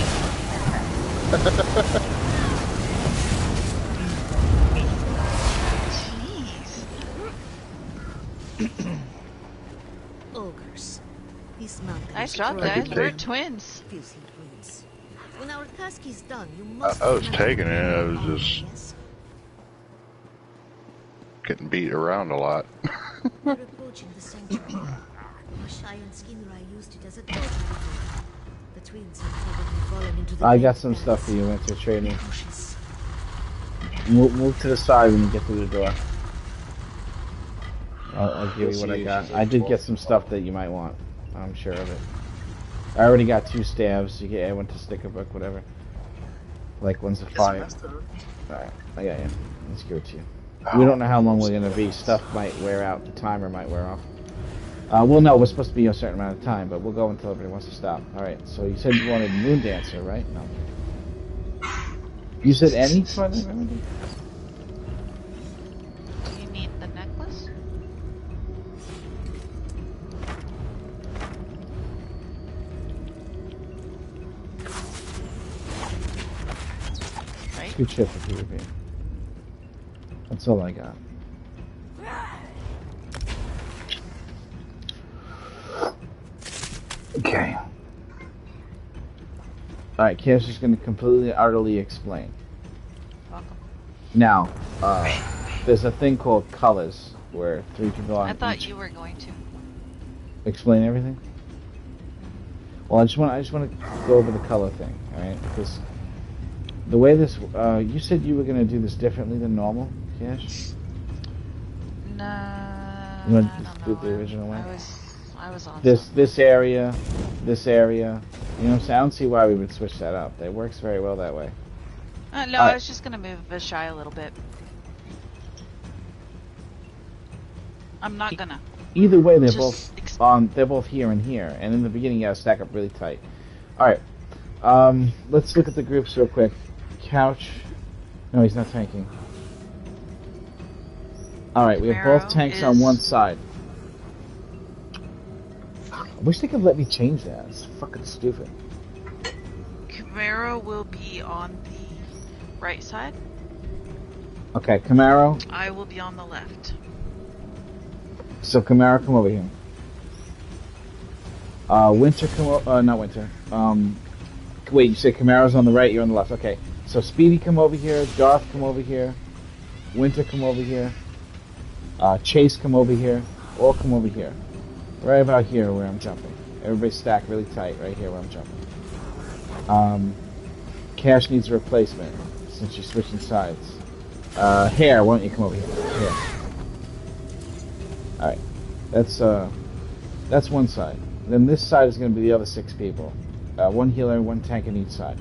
Jeez. Ogres. These mountains. Nice job, guys. We're twins. When our task is done, you I must. was taking it. I was just getting beat around a lot. We're approaching the sanctuary. Shy and Skinner, I used it as a torture. The twins have probably fallen into the. I got some stuff for you, Winter Trading. Move to the side when you get through the door. I'll give you what I got. I did get some stuff that you might want. I'm sure of it. I already got 2 stabs. You get one to sticker book, whatever. Like one's a 5. Alright, I got you. Let's give it to you. We don't know how long we're gonna be. Stuff might wear out. The timer might wear off. Well, no, we're supposed to be a certain amount of time, but we'll go until everybody wants to stop. Alright, so you said you wanted Moon Dancer, right? No. You said any Twilight Remedy? Do you need the necklace? Right? Good shit for PvP. That's all I got. Okay. Alright, Karen's just going to completely, utterly explain. Welcome. Now, there's a thing called colors, where 3 people on I thought each you were going to. explain everything. Well, I just want to go over the color thing, alright? Because the way this, you said you were going to do this differently than normal, Cash? No, You want I to don't do know. it the original way? I was on This area, you know what I'm saying? I don't see why we would switch that up. It works very well that way. No, I was just gonna move Vishai a little bit. I'm not gonna. Either way, they're Just they're both here and here, and in the beginning, you gotta stack up really tight. All right, let's look at the groups real quick. Couch, no, he's not tanking. All right, we have both tanks on one side. I wish they could let me change that. It's fucking stupid. Camaro will be on the right side. Okay, Camaro. I will be on the left. So Camaro, come over here. Winter, come over. Not Winter. Wait, you said Camaro's on the right. You're on the left. Okay. So Speedy, come over here. Darth, come over here. Winter, come over here. Chase, come over here. All come over here. Right about here where I'm jumping. Everybody stack really tight right here where I'm jumping. Cash needs a replacement since you're switching sides. Hair, why don't you come over here? Here. Alright. That's one side. Then this side is going to be the other 6 people. 1 healer, 1 tank on each side.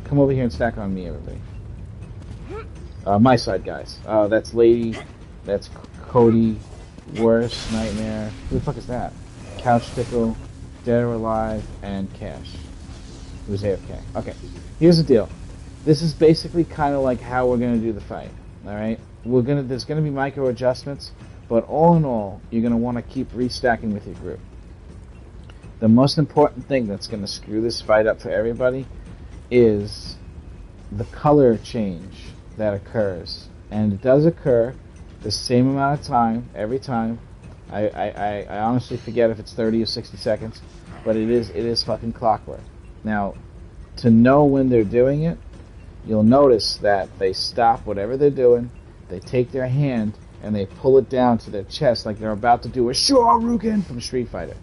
Come over here and stack on me, everybody. My side, guys. That's Lady. That's Cody. Worst Nightmare. Who the fuck is that? Couch Pickle, Dead or Alive, and Cash. Who's AFK. Okay. Here's the deal. This is basically kind of like how we're going to do the fight. Alright? There's going to be micro adjustments, but all in all, you're going to want to keep restacking with your group. The most important thing that's going to screw this fight up for everybody is the color change that occurs. And it does occur the same amount of time every time. I honestly forget if it's 30 or 60 seconds, but it is fucking clockwork. Now, to know when they're doing it, you'll notice that they stop whatever they're doing, they take their hand, and they pull it down to their chest like they're about to do a Shoryuken from Street Fighter.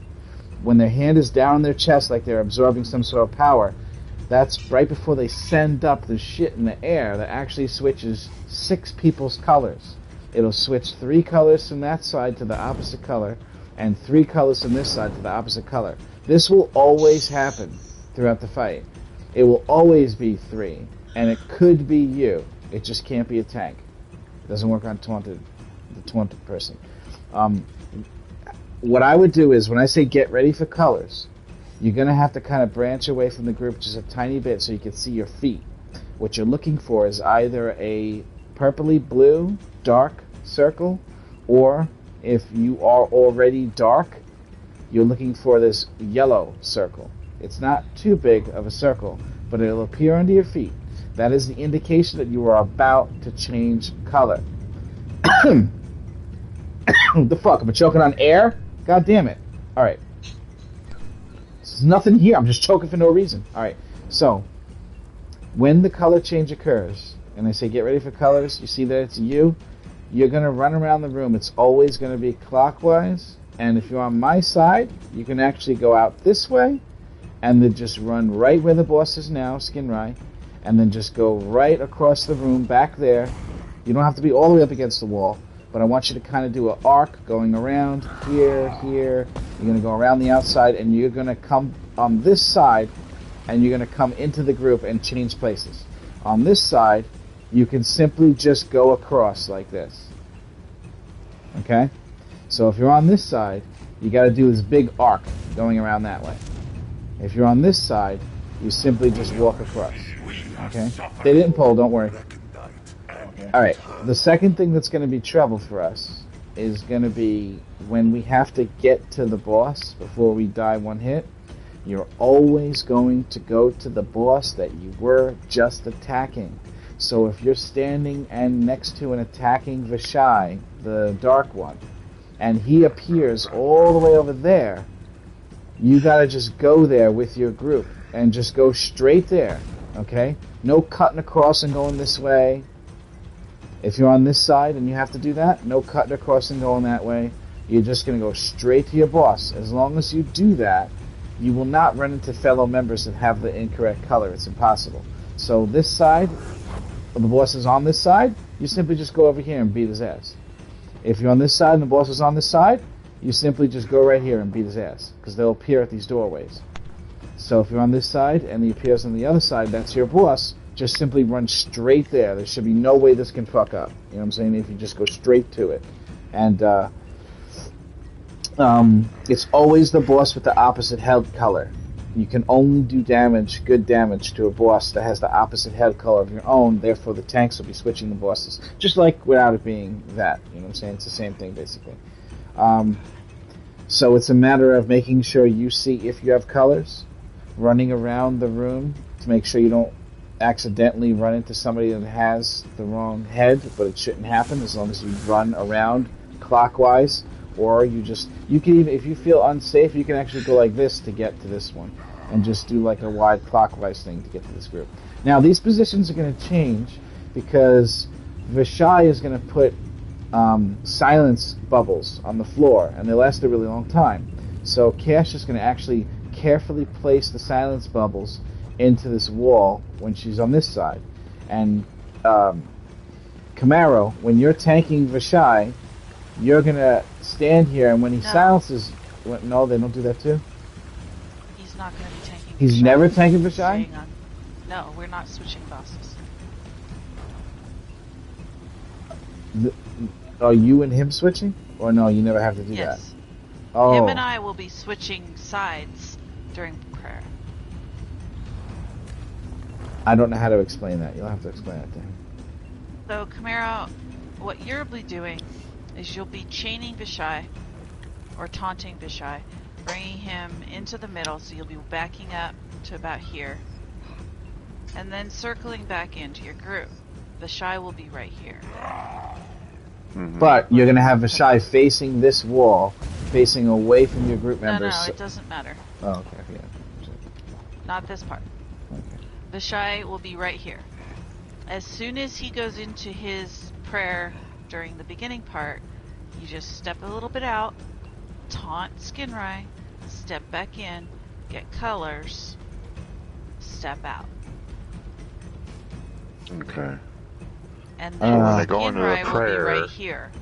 When their hand is down in their chest like they're absorbing some sort of power, that's right before they send up the shit in the air that actually switches 6 people's colors. It'll switch 3 colors from that side to the opposite color, and 3 colors from this side to the opposite color. This will always happen throughout the fight. It will always be 3, and it could be you. It just can't be a tank. It doesn't work on the taunted person. What I would do is, when I say get ready for colors, you're going to have to kind of branch away from the group just a tiny bit so you can see your feet. What you're looking for is either a purpley blue dark circle, or if you are already dark, you're looking for this yellow circle. It's not too big of a circle, but it'll appear under your feet. That is the indication that you are about to change color. What the fuck? Am I choking on air? God damn it. Alright. There's nothing here. I'm just choking for no reason. Alright. So, when the color change occurs, and I say get ready for colors, you see that it's you, you're going to run around the room. It's always going to be clockwise. And if you're on my side, you can actually go out this way, and then just run right where the boss is now, Skinrai, and then just go right across the room back there. You don't have to be all the way up against the wall, but I want you to kind of do an arc going around here, here. You're going to go around the outside, and you're going to come on this side, and you're going to come into the group and change places. On this side, you can simply just go across like this. Okay? So if you're on this side, you got to do this big arc going around that way. If you're on this side, you simply just walk across. Okay? They didn't pull, don't worry. Alright, the second thing that's going to be trouble for us is going to be when we have to get to the boss before we die one hit. You're always going to go to the boss that you were just attacking. So if you're standing and next to an attacking Vishai, the dark one, and he appears all the way over there, you gotta just go there with your group and just go straight there, okay? No cutting across and going this way. If you're on this side and you have to do that, no cutting across and going that way. You're just gonna go straight to your boss. As long as you do that, you will not run into fellow members that have the incorrect color. It's impossible. So this side, the boss is on this side, you simply just go over here and beat his ass. If you're on this side and the boss is on this side, you simply just go right here and beat his ass, because they'll appear at these doorways. So if you're on this side and he appears on the other side, that's your boss, just simply run straight there. There should be no way this can fuck up. You know what I'm saying? If you just go straight to it. And it's always the boss with the opposite head color. You can only do damage, good damage, to a boss that has the opposite head color of your own, therefore the tanks will be switching the bosses. Just like without it being that, you know what I'm saying? It's the same thing, basically. So it's a matter of making sure you see if you have colors, running around the room to make sure you don't accidentally run into somebody that has the wrong head, but it shouldn't happen as long as you run around clockwise. Or you can even, if you feel unsafe, you can actually go like this to get to this one, and just do like a wide clockwise thing to get to this group. Now these positions are going to change because Vishai is going to put silence bubbles on the floor, and they last a really long time. So Cash is going to actually carefully place the silence bubbles into this wall when she's on this side. And Camaro, when you're tanking Vashai, you're going to stand here, and when he silences... No, they don't do that too? He's not going to be tanking He's Vashai. never tanking Vashai? No, we're not switching bosses. Are you and him switching? Or no, you never have to do that? Oh. Him and I will be switching sides during prayer. I don't know how to explain that. You'll have to explain it to him. So, Camaro, what you'll be doing is you'll be chaining Vashai, or taunting Vashai, bringing him into the middle, so you'll be backing up to about here, and then circling back into your group. Vashai will be right here. Mm-hmm. But you're going to have Vashai facing this wall, facing away from your group members. No, it doesn't matter. Oh, okay. Yeah. Not this part. Okay. Vashai will be right here. As soon as he goes into his prayer during the beginning part, you just step a little bit out, taunt Skinrai, step back in, get colors, step out. Okay. And then when they go into the Skinrai will be prayer, right here.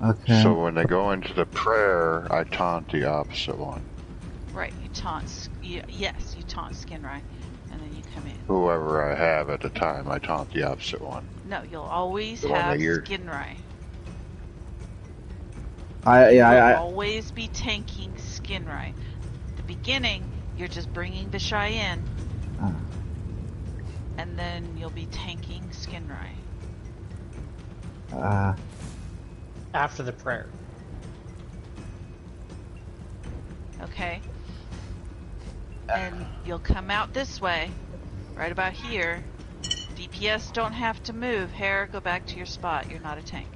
Okay. So when they go into the prayer, I taunt the opposite one. Right, you taunt, yes, you taunt Skinrai, and then you come in. Whoever I have at the time, I taunt the opposite one. No, you'll always The one have that you're- Skinrai. I always be tanking Skinrai. At the beginning, you're just bringing Vashai in, and then you'll be tanking Skinrai. After the prayer. Okay? And you'll come out this way, right about here. DPS don't have to move. Hair, go back to your spot. You're not a tank.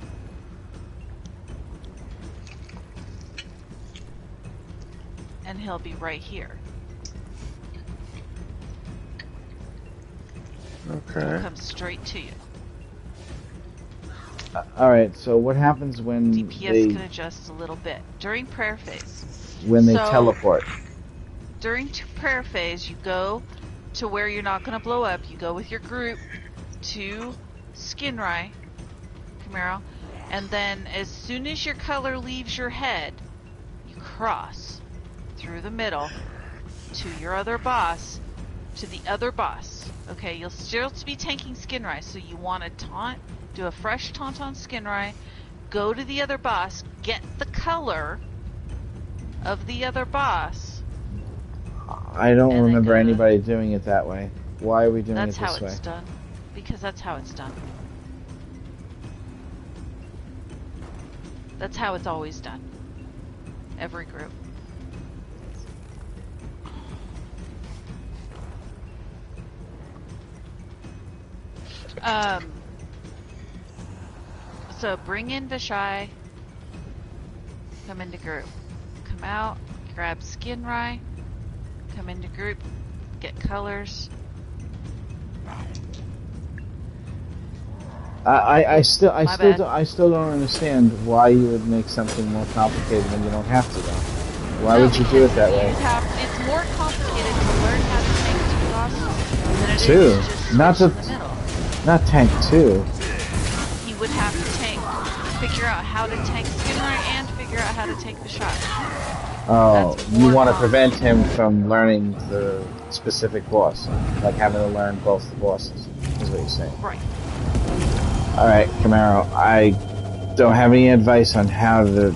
And he'll be right here. Okay. He'll come straight to you. Alright, so what happens when DPS can adjust a little bit. During prayer phase. When they teleport? During prayer phase, you go to where you're not going to blow up. You go with your group to Skinrai, Camaro, and then as soon as your color leaves your head, you cross through the middle to your other boss, to the other boss. Okay, you'll still be tanking Skinrai, so you want to taunt, do a fresh taunt on Skinrai, go to the other boss, get the color of the other boss. I don't remember anybody doing it that way. Why are we doing it this way? That's how it's done. Because that's how it's done. That's how it's always done. Every group. So bring in Vashai, come into group. Come out, grab Skinrai, come into group, get colors. I still don't understand why you would make something more complicated when you don't have to, though. Why would you do it that way? It's more complicated to learn how to tank two bosses than it is Two, to just not switch in the middle. Not tank two. He would have to figure out how to tank Skinner and figure out how to tank the shot. Oh, you want to prevent him from learning the specific boss, like having to learn both the bosses, is what you're saying. Right. Alright, Camaro, I don't have any advice on how to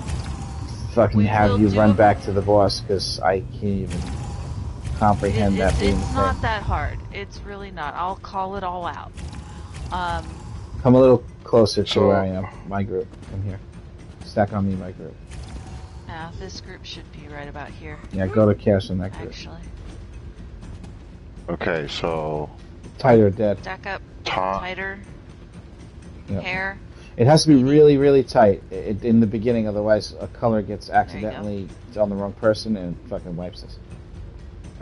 fucking have you run back to the boss, because I can't even comprehend that being the thing. It's not that hard. It's really not. I'll call it all out. Come a little closer to where I am, my group. Come here. Stack on me, my group. Now, this group should be right about here. Yeah, go to Cash in that group. Actually. Okay, so... Tight or dead. Stack up. Tighter. Yep. Hair. It has to be really, really tight in the beginning, otherwise a color gets accidentally on the wrong person and fucking wipes us.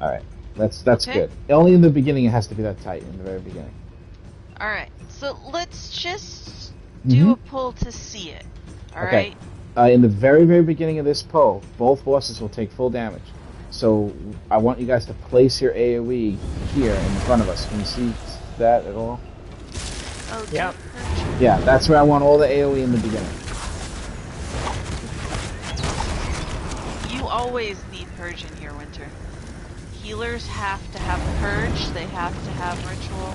Alright, that's good. Only in the beginning it has to be that tight, in the very beginning. Alright, so let's just do a pull to see it. Alright? In the very, very beginning of this pull, both bosses will take full damage. So I want you guys to place your AoE here in front of us. Can you see that at all? Oh, Yep. Yeah, that's where I want all the AoE in the beginning. You always need purge in here, Winter. Healers have to have purge. They have to have ritual.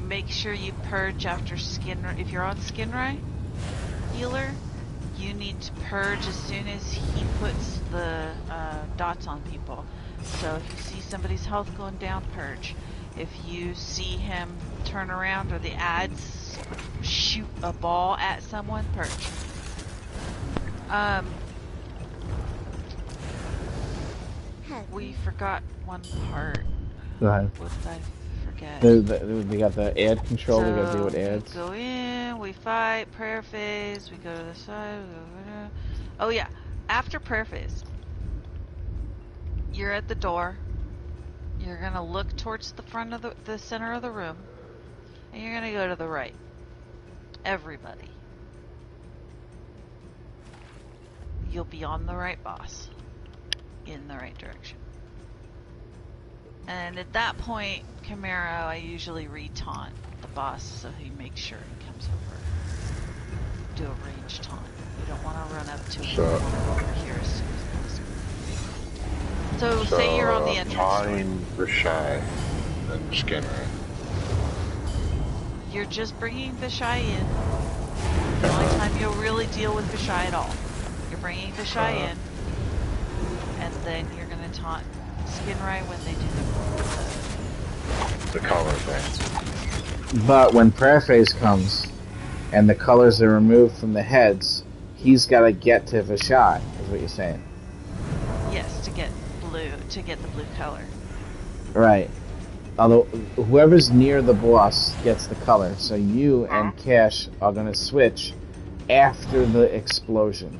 Make sure you purge after skin. If you're on skin ray, healer, you need to purge as soon as he puts the dots on people. So if you see somebody's health going down, purge. If you see him turn around or the ads shoot a ball at someone, purge. We forgot one part. Go ahead. What did I forget? We got the ad control. We gotta deal with ads. We go in, we fight, prayer phase, we go to the side, we go. Oh yeah, after prayer phase, you're at the door. You're gonna look towards the front of the center of the room, and you're gonna go to the right. Everybody. You'll be on the right boss. In the right direction. And at that point, Camaro, I usually re-taunt the boss so he makes sure he comes over. Do a range taunt. You don't want to run up to him over here as soon as possible. So say you're on the entrance Fine, Rashai, and Skinner. You're just bringing Vishai in. The only time you'll really deal with Vishai at all. You're bringing Vishai in, and then you're going to taunt Skinray when they do The color thing. But when prayer phase comes, and the colors are removed from the heads, he's got to get to Vishai, is what you're saying. Yes, to get the blue color. Right. Although, whoever's near the boss gets the color, so you and Cash are going to switch after the explosion.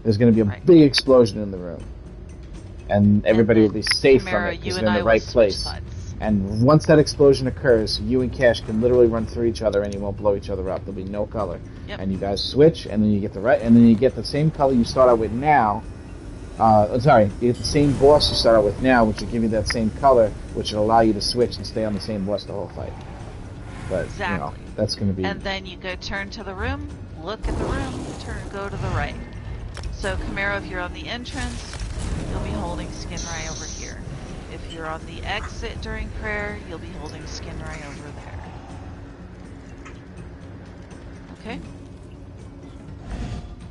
There's going to be a big explosion in the room. And everybody will be safe from it because they're in the right place. And once that explosion occurs, you and Cash can literally run through each other and you won't blow each other up. There'll be no color. Yep. And you guys switch, and then you get the same color you start out with now. You get the same boss you start out with now, which will give you that same color, which will allow you to switch and stay on the same boss the whole fight. But, exactly. That's going to be... And then you go turn to the room, look at the room, go to the right. So, Camaro, if you're on the entrance, you'll be holding Skinray over here. If you're on the exit during prayer, you'll be holding Skinray over there. Okay?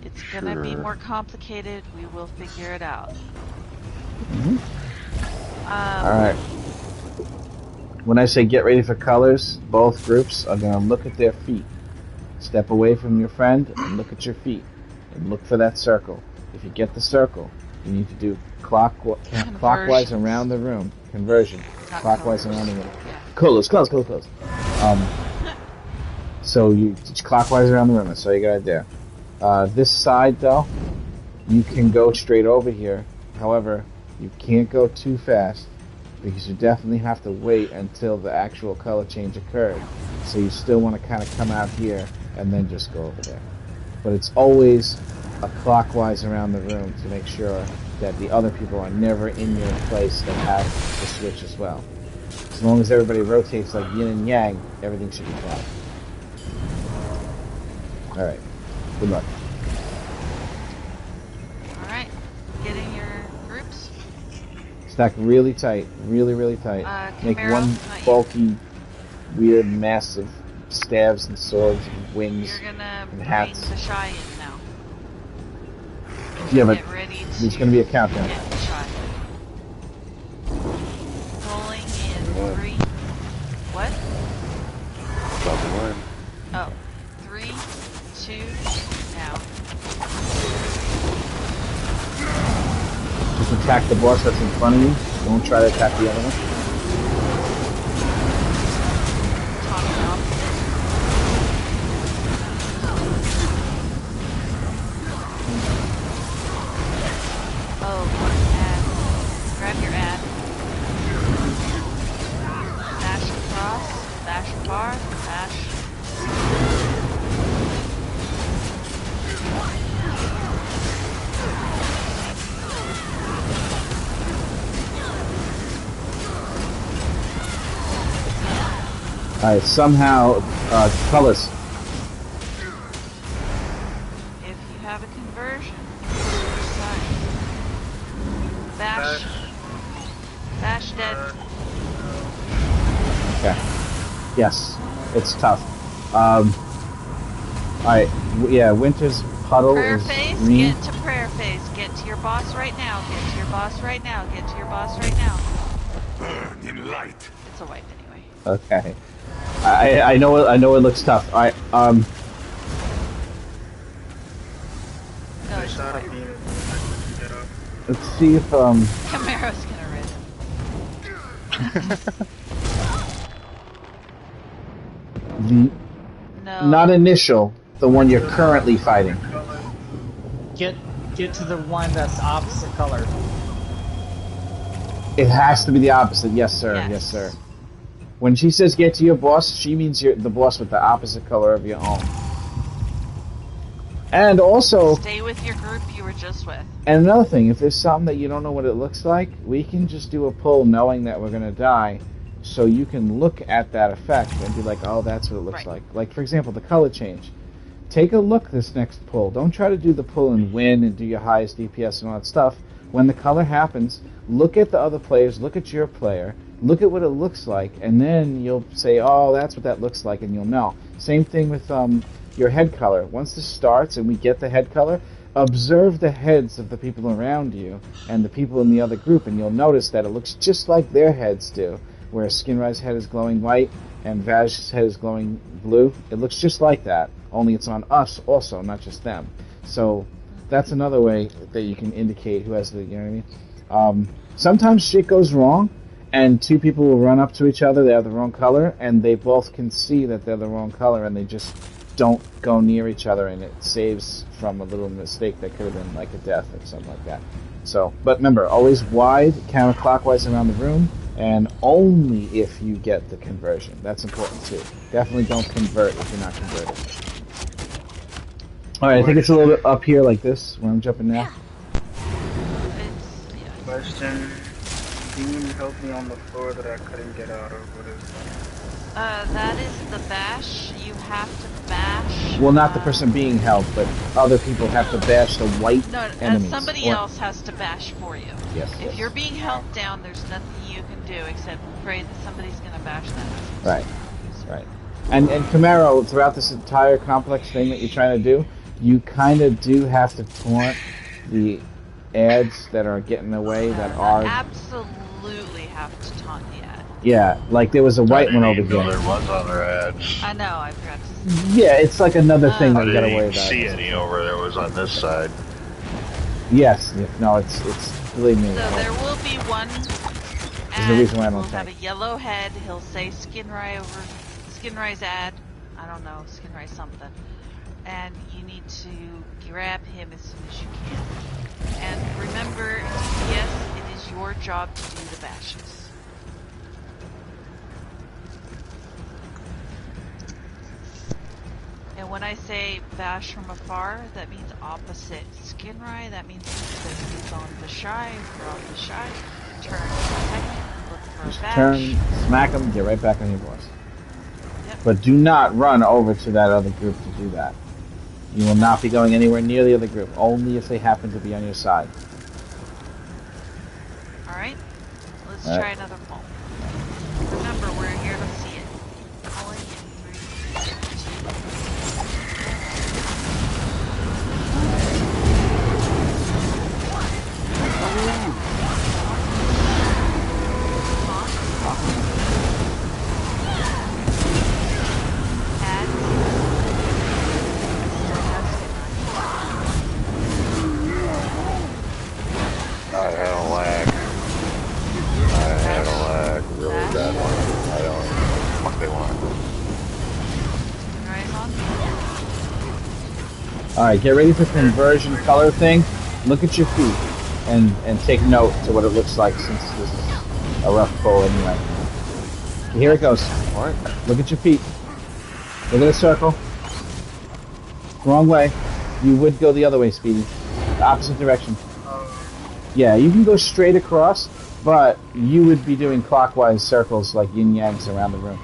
It's gonna be more complicated. We will figure it out. Alright. When I say get ready for colors, both groups are going to look at their feet. Step away from your friend and look at your feet. And look for that circle. If you get the circle, you need to do clockwise around the room. Conversion. Clockwise around the room. Close. So you clockwise around the room. That's all you got to do. This side, though, you can go straight over here. However, you can't go too fast because you definitely have to wait until the actual color change occurred. So you still want to kind of come out here and then just go over there. But it's always a clockwise around the room to make sure that the other people are never in your place that have the switch as well. As long as everybody rotates like yin and yang, everything should be fine. Alright. Good luck. Alright. Get in your groups. Stack really tight. Really, really tight. Make one bulky, weird, massive stabs and swords and wings and hats. You're gonna bring Vishai in now. Yeah, but Get ready there's going to be a countdown. Get Vishai. Rolling in 3. What? Oh. 3, 2, now. Just attack the boss that's in front of you. Don't try to attack the other one. Oh, ad. Grab your ad. Dash across, dash far, dash. Alright, somehow, colors. If you have a conversion, bash. Bash dead. Okay. Yes, it's tough. Alright, yeah, Winter's puddle Prayer is phase, green. get to prayer phase. Get to your boss right now. Get to your boss right now. Get to your boss right now. Burn in light. It's a wipe anyway. Okay. I know it looks tough. Alright, No, I it's a shot a wipe. beam. Get up. let's see if Camaro's gonna rid. No. not initial, the one you're currently fighting. Get to the one that's opposite color. It has to be the opposite. Yes, sir. Yes, sir. When she says get to your boss, she means you're the boss with the opposite color of your own. And also, stay with your group you were just with. And another thing, if there's something that you don't know what it looks like, we can just do a pull knowing that we're going to die, so you can look at that effect and be like, oh, that's what it looks like. Like, for example, the color change. Take a look this next pull. Don't try to do the pull and win and do your highest DPS and all that stuff. When the color happens, look at the other players, look at your player, look at what it looks like, and then you'll say, oh, that's what that looks like, and you'll know. Same thing with your head color. Once this starts and we get the head color, observe the heads of the people around you and the people in the other group, and you'll notice that it looks just like their heads do, where Skinrai's head is glowing white and Vash's head is glowing blue. It looks just like that, only it's on us also, not just them. So that's another way that you can indicate who has the, you know what I mean? Sometimes shit goes wrong, and two people will run up to each other, they have the wrong color, and they both can see that they're the wrong color, and they just don't go near each other, and it saves from a little mistake that could have been like a death or something like that. So, but remember, always wide, counterclockwise around the room, and only if you get the conversion. That's important too. Definitely don't convert if you're not converted. Alright, I think it's a little bit up here like this, where I'm jumping now. Question. Beam helped me on the floor that I couldn't get out of. What is that? That is the bash. You have to bash. Well, not the person being held, but other people have to bash the white enemies. Somebody else has to bash for you. Yes. If you're being held down, there's nothing you can do except pray that somebody's going to bash that. Right. Right. And Camaro, throughout this entire complex thing that you're trying to do, you kind of do have to taunt the ads that are getting away that are... Absolutely have to taunt the ad. Yeah, like there was a white one over here. There was other ads. I know, I forgot to say. Yeah, it's like another thing that I you gotta didn't worry even about. see any over there was on this side. Yes, no, it's believe me. So there will be one There's a reason why I don't will think. have a yellow head, he'll say Skinrai's ad, I don't know, Skinrai something. And you need to grab him as soon as you can. And remember, yes, it is your job to do the bashes. And when I say bash from afar, that means opposite Skinrai. That means he's on the shy, we're on the shy. Turn second, look for a bash. Turn, smack him, get right back on your boss. Yep. But do not run over to that other group to do that. You will not be going anywhere near the other group, only if they happen to be on your side. Alright, let's try another poll. Remember, we're here to see it. Calling in 3, I had a lag. Really bad one. I don't know what they want. Alright, get ready for conversion color thing. Look at your feet and take note to what it looks like, since this is a rough pull anyway. Here it goes. Alright, look at your feet. Look at the circle. Wrong way. You would go the other way, Speedy. The opposite direction. Yeah, you can go straight across, but you would be doing clockwise circles like yin-yangs around the room.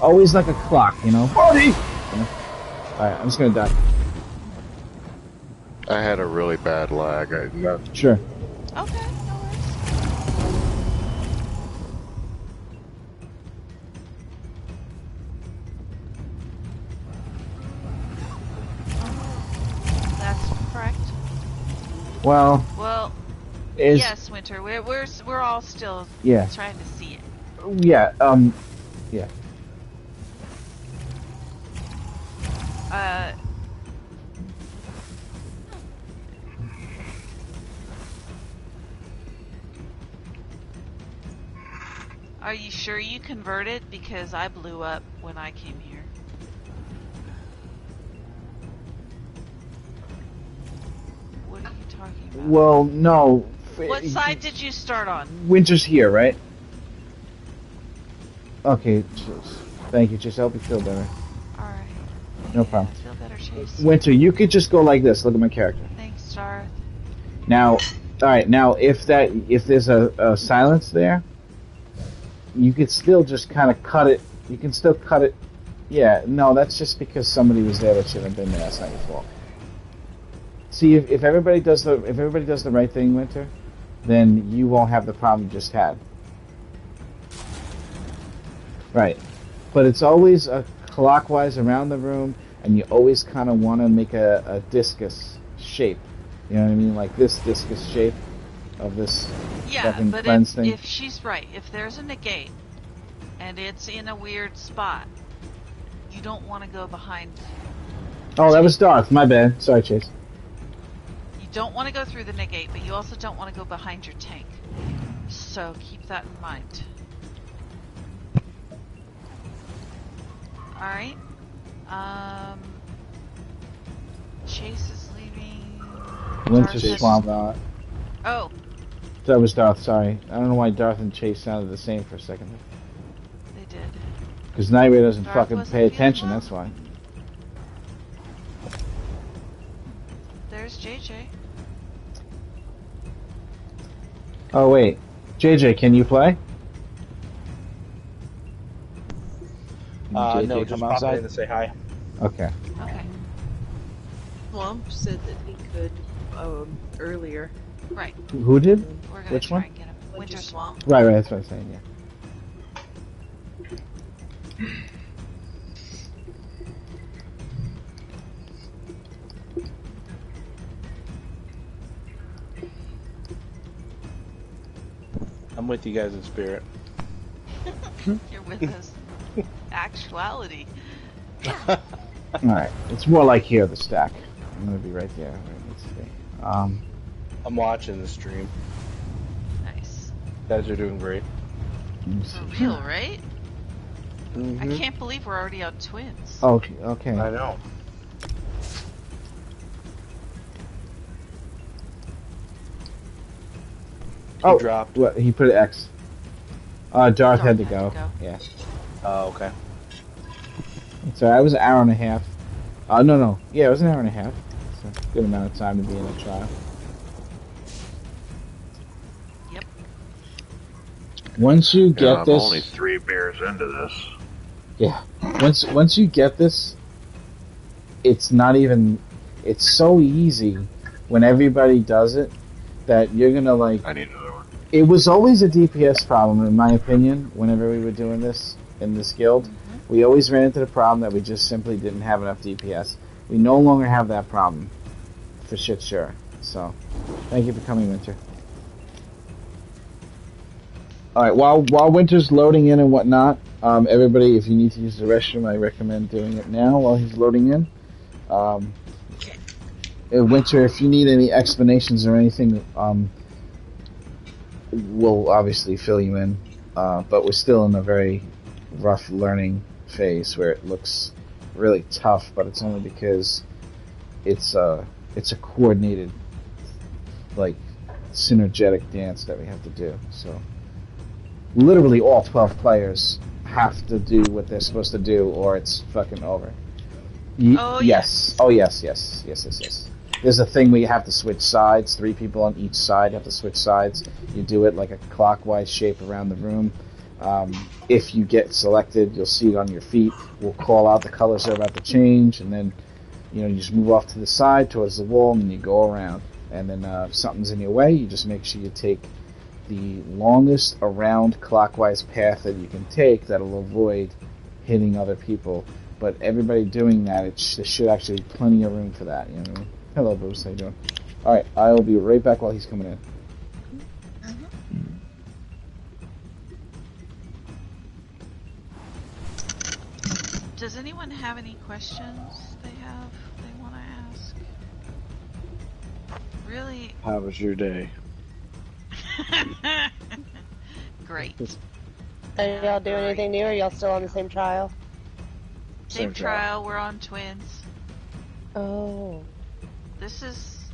always like a clock, you know. Party! You know? Alright, I'm just gonna die. I had a really bad lag. Sure. Okay, no worries. That's correct. Well, yes, Winter. We're all still trying to see it. Yeah, yeah. Are you sure you converted? Because I blew up when I came here. What are you talking about? Well, no. What side did you start on? Winter's here, right? Okay, thank you. Just help me feel better. Alright. No problem. I feel better, Chase. Winter, you could just go like this. Look at my character. Thanks, Darth. Now, alright, now if there's a silence there, you could still just kind of cut it. You can still cut it. Yeah, no, that's just because somebody was there that shouldn't have been there. That's not your fault. See, if everybody does the right thing, Winter, then you won't have the problem you just had. Right. But it's always clockwise around the room, and you always kind of want to make a discus shape. You know what I mean? Like this discus shape of this fucking cleanse thing. If she's right, if there's a negate, and it's in a weird spot, you don't want to go behind... Oh, that was Darth. My bad. Sorry, Chase. You don't want to go through the negate, but you also don't want to go behind your tank. So keep that in mind. Alright. Chase is leaving. Winter's swamp. Oh. That was Darth, sorry. I don't know why Darth and Chase sounded the same for a second. They did. Because Nightway doesn't Darth fucking pay attention, that's why. There's JJ. Oh, wait. JJ, can you play? No, just pop in and say hi. Okay. Okay. Swamp said that he could earlier. Right. Who did? We're gonna Which try one? and get him. Winter Swamp. Right, that's what I'm saying, yeah. I'm with you guys in spirit. You're with us. Actuality. Alright, it's more like here, the stack. I'm gonna be right there where it needs to be. I'm watching the stream. Nice. You guys are doing great. For real, right? Mm-hmm. I can't believe we're already on twins. Okay, okay. I know. He dropped. What, he put an X. Darth had to go. Yeah. Oh, okay. So I was an hour and a half. No. Yeah, it was an hour and a half. It's a good amount of time to be in a trial. Yep. Once you get this... I'm only 3 beers into this. Yeah. Once you get this, it's not even... It's so easy when everybody does it that you're gonna like... I need another one. It was always a DPS problem, in my opinion, whenever we were doing this in this guild. Mm-hmm. We always ran into the problem that we just simply didn't have enough DPS. We no longer have that problem, for shit sure. So, thank you for coming, Winter. Alright, while Winter's loading in and whatnot, everybody, if you need to use the restroom, I recommend doing it now while he's loading in. Winter, if you need any explanations or anything, we'll obviously fill you in, but we're still in a very rough learning phase where it looks really tough, but it's only because it's a coordinated, like, synergetic dance that we have to do. So literally all 12 players have to do what they're supposed to do, or it's fucking over. Yes. Oh, yes. There's a thing where you have to switch sides. 3 people on each side have to switch sides. You do it like a clockwise shape around the room. If you get selected, you'll see it on your feet. We'll call out the colors that are about to change, and then you just move off to the side towards the wall, and then you go around. And then if something's in your way, you just make sure you take the longest around clockwise path that you can take that'll avoid hitting other people. But everybody doing that, there should actually be plenty of room for that. Hello, Bruce. How you doing? All right, I'll be right back while he's coming in. Does anyone have any questions they want to ask? Really? How was your day? Great. Are y'all doing anything new, or are y'all still on the same trial? Same trial. We're on twins. Oh. This is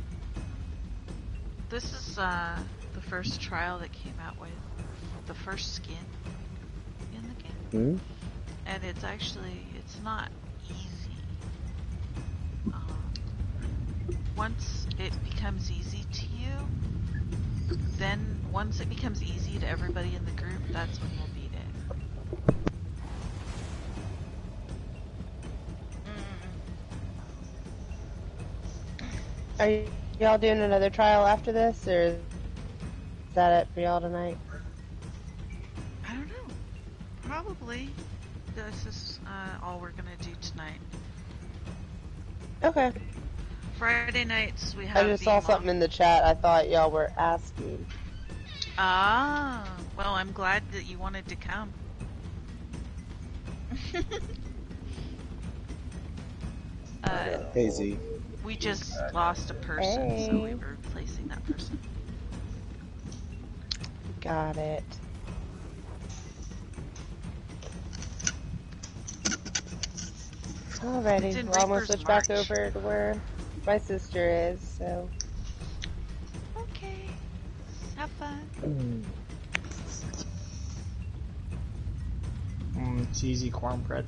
the first trial that came out with the first skin in the game. And it's not easy. Once it becomes easy to you, then once it becomes easy to everybody in the group, that's when we'll beat it. Are y'all doing another trial after this, or is that it for y'all tonight? I don't know. Probably. This is all we're gonna do tonight. Okay. Friday nights we have. I just saw something in the chat. I thought y'all were asking. Ah, well, I'm glad that you wanted to come. Hey Z. We just lost a person, so we were replacing that person. Got it. Alrighty, well, I'm gonna switch back over to where my sister is, so. Okay. Have fun. It's easy cornbread.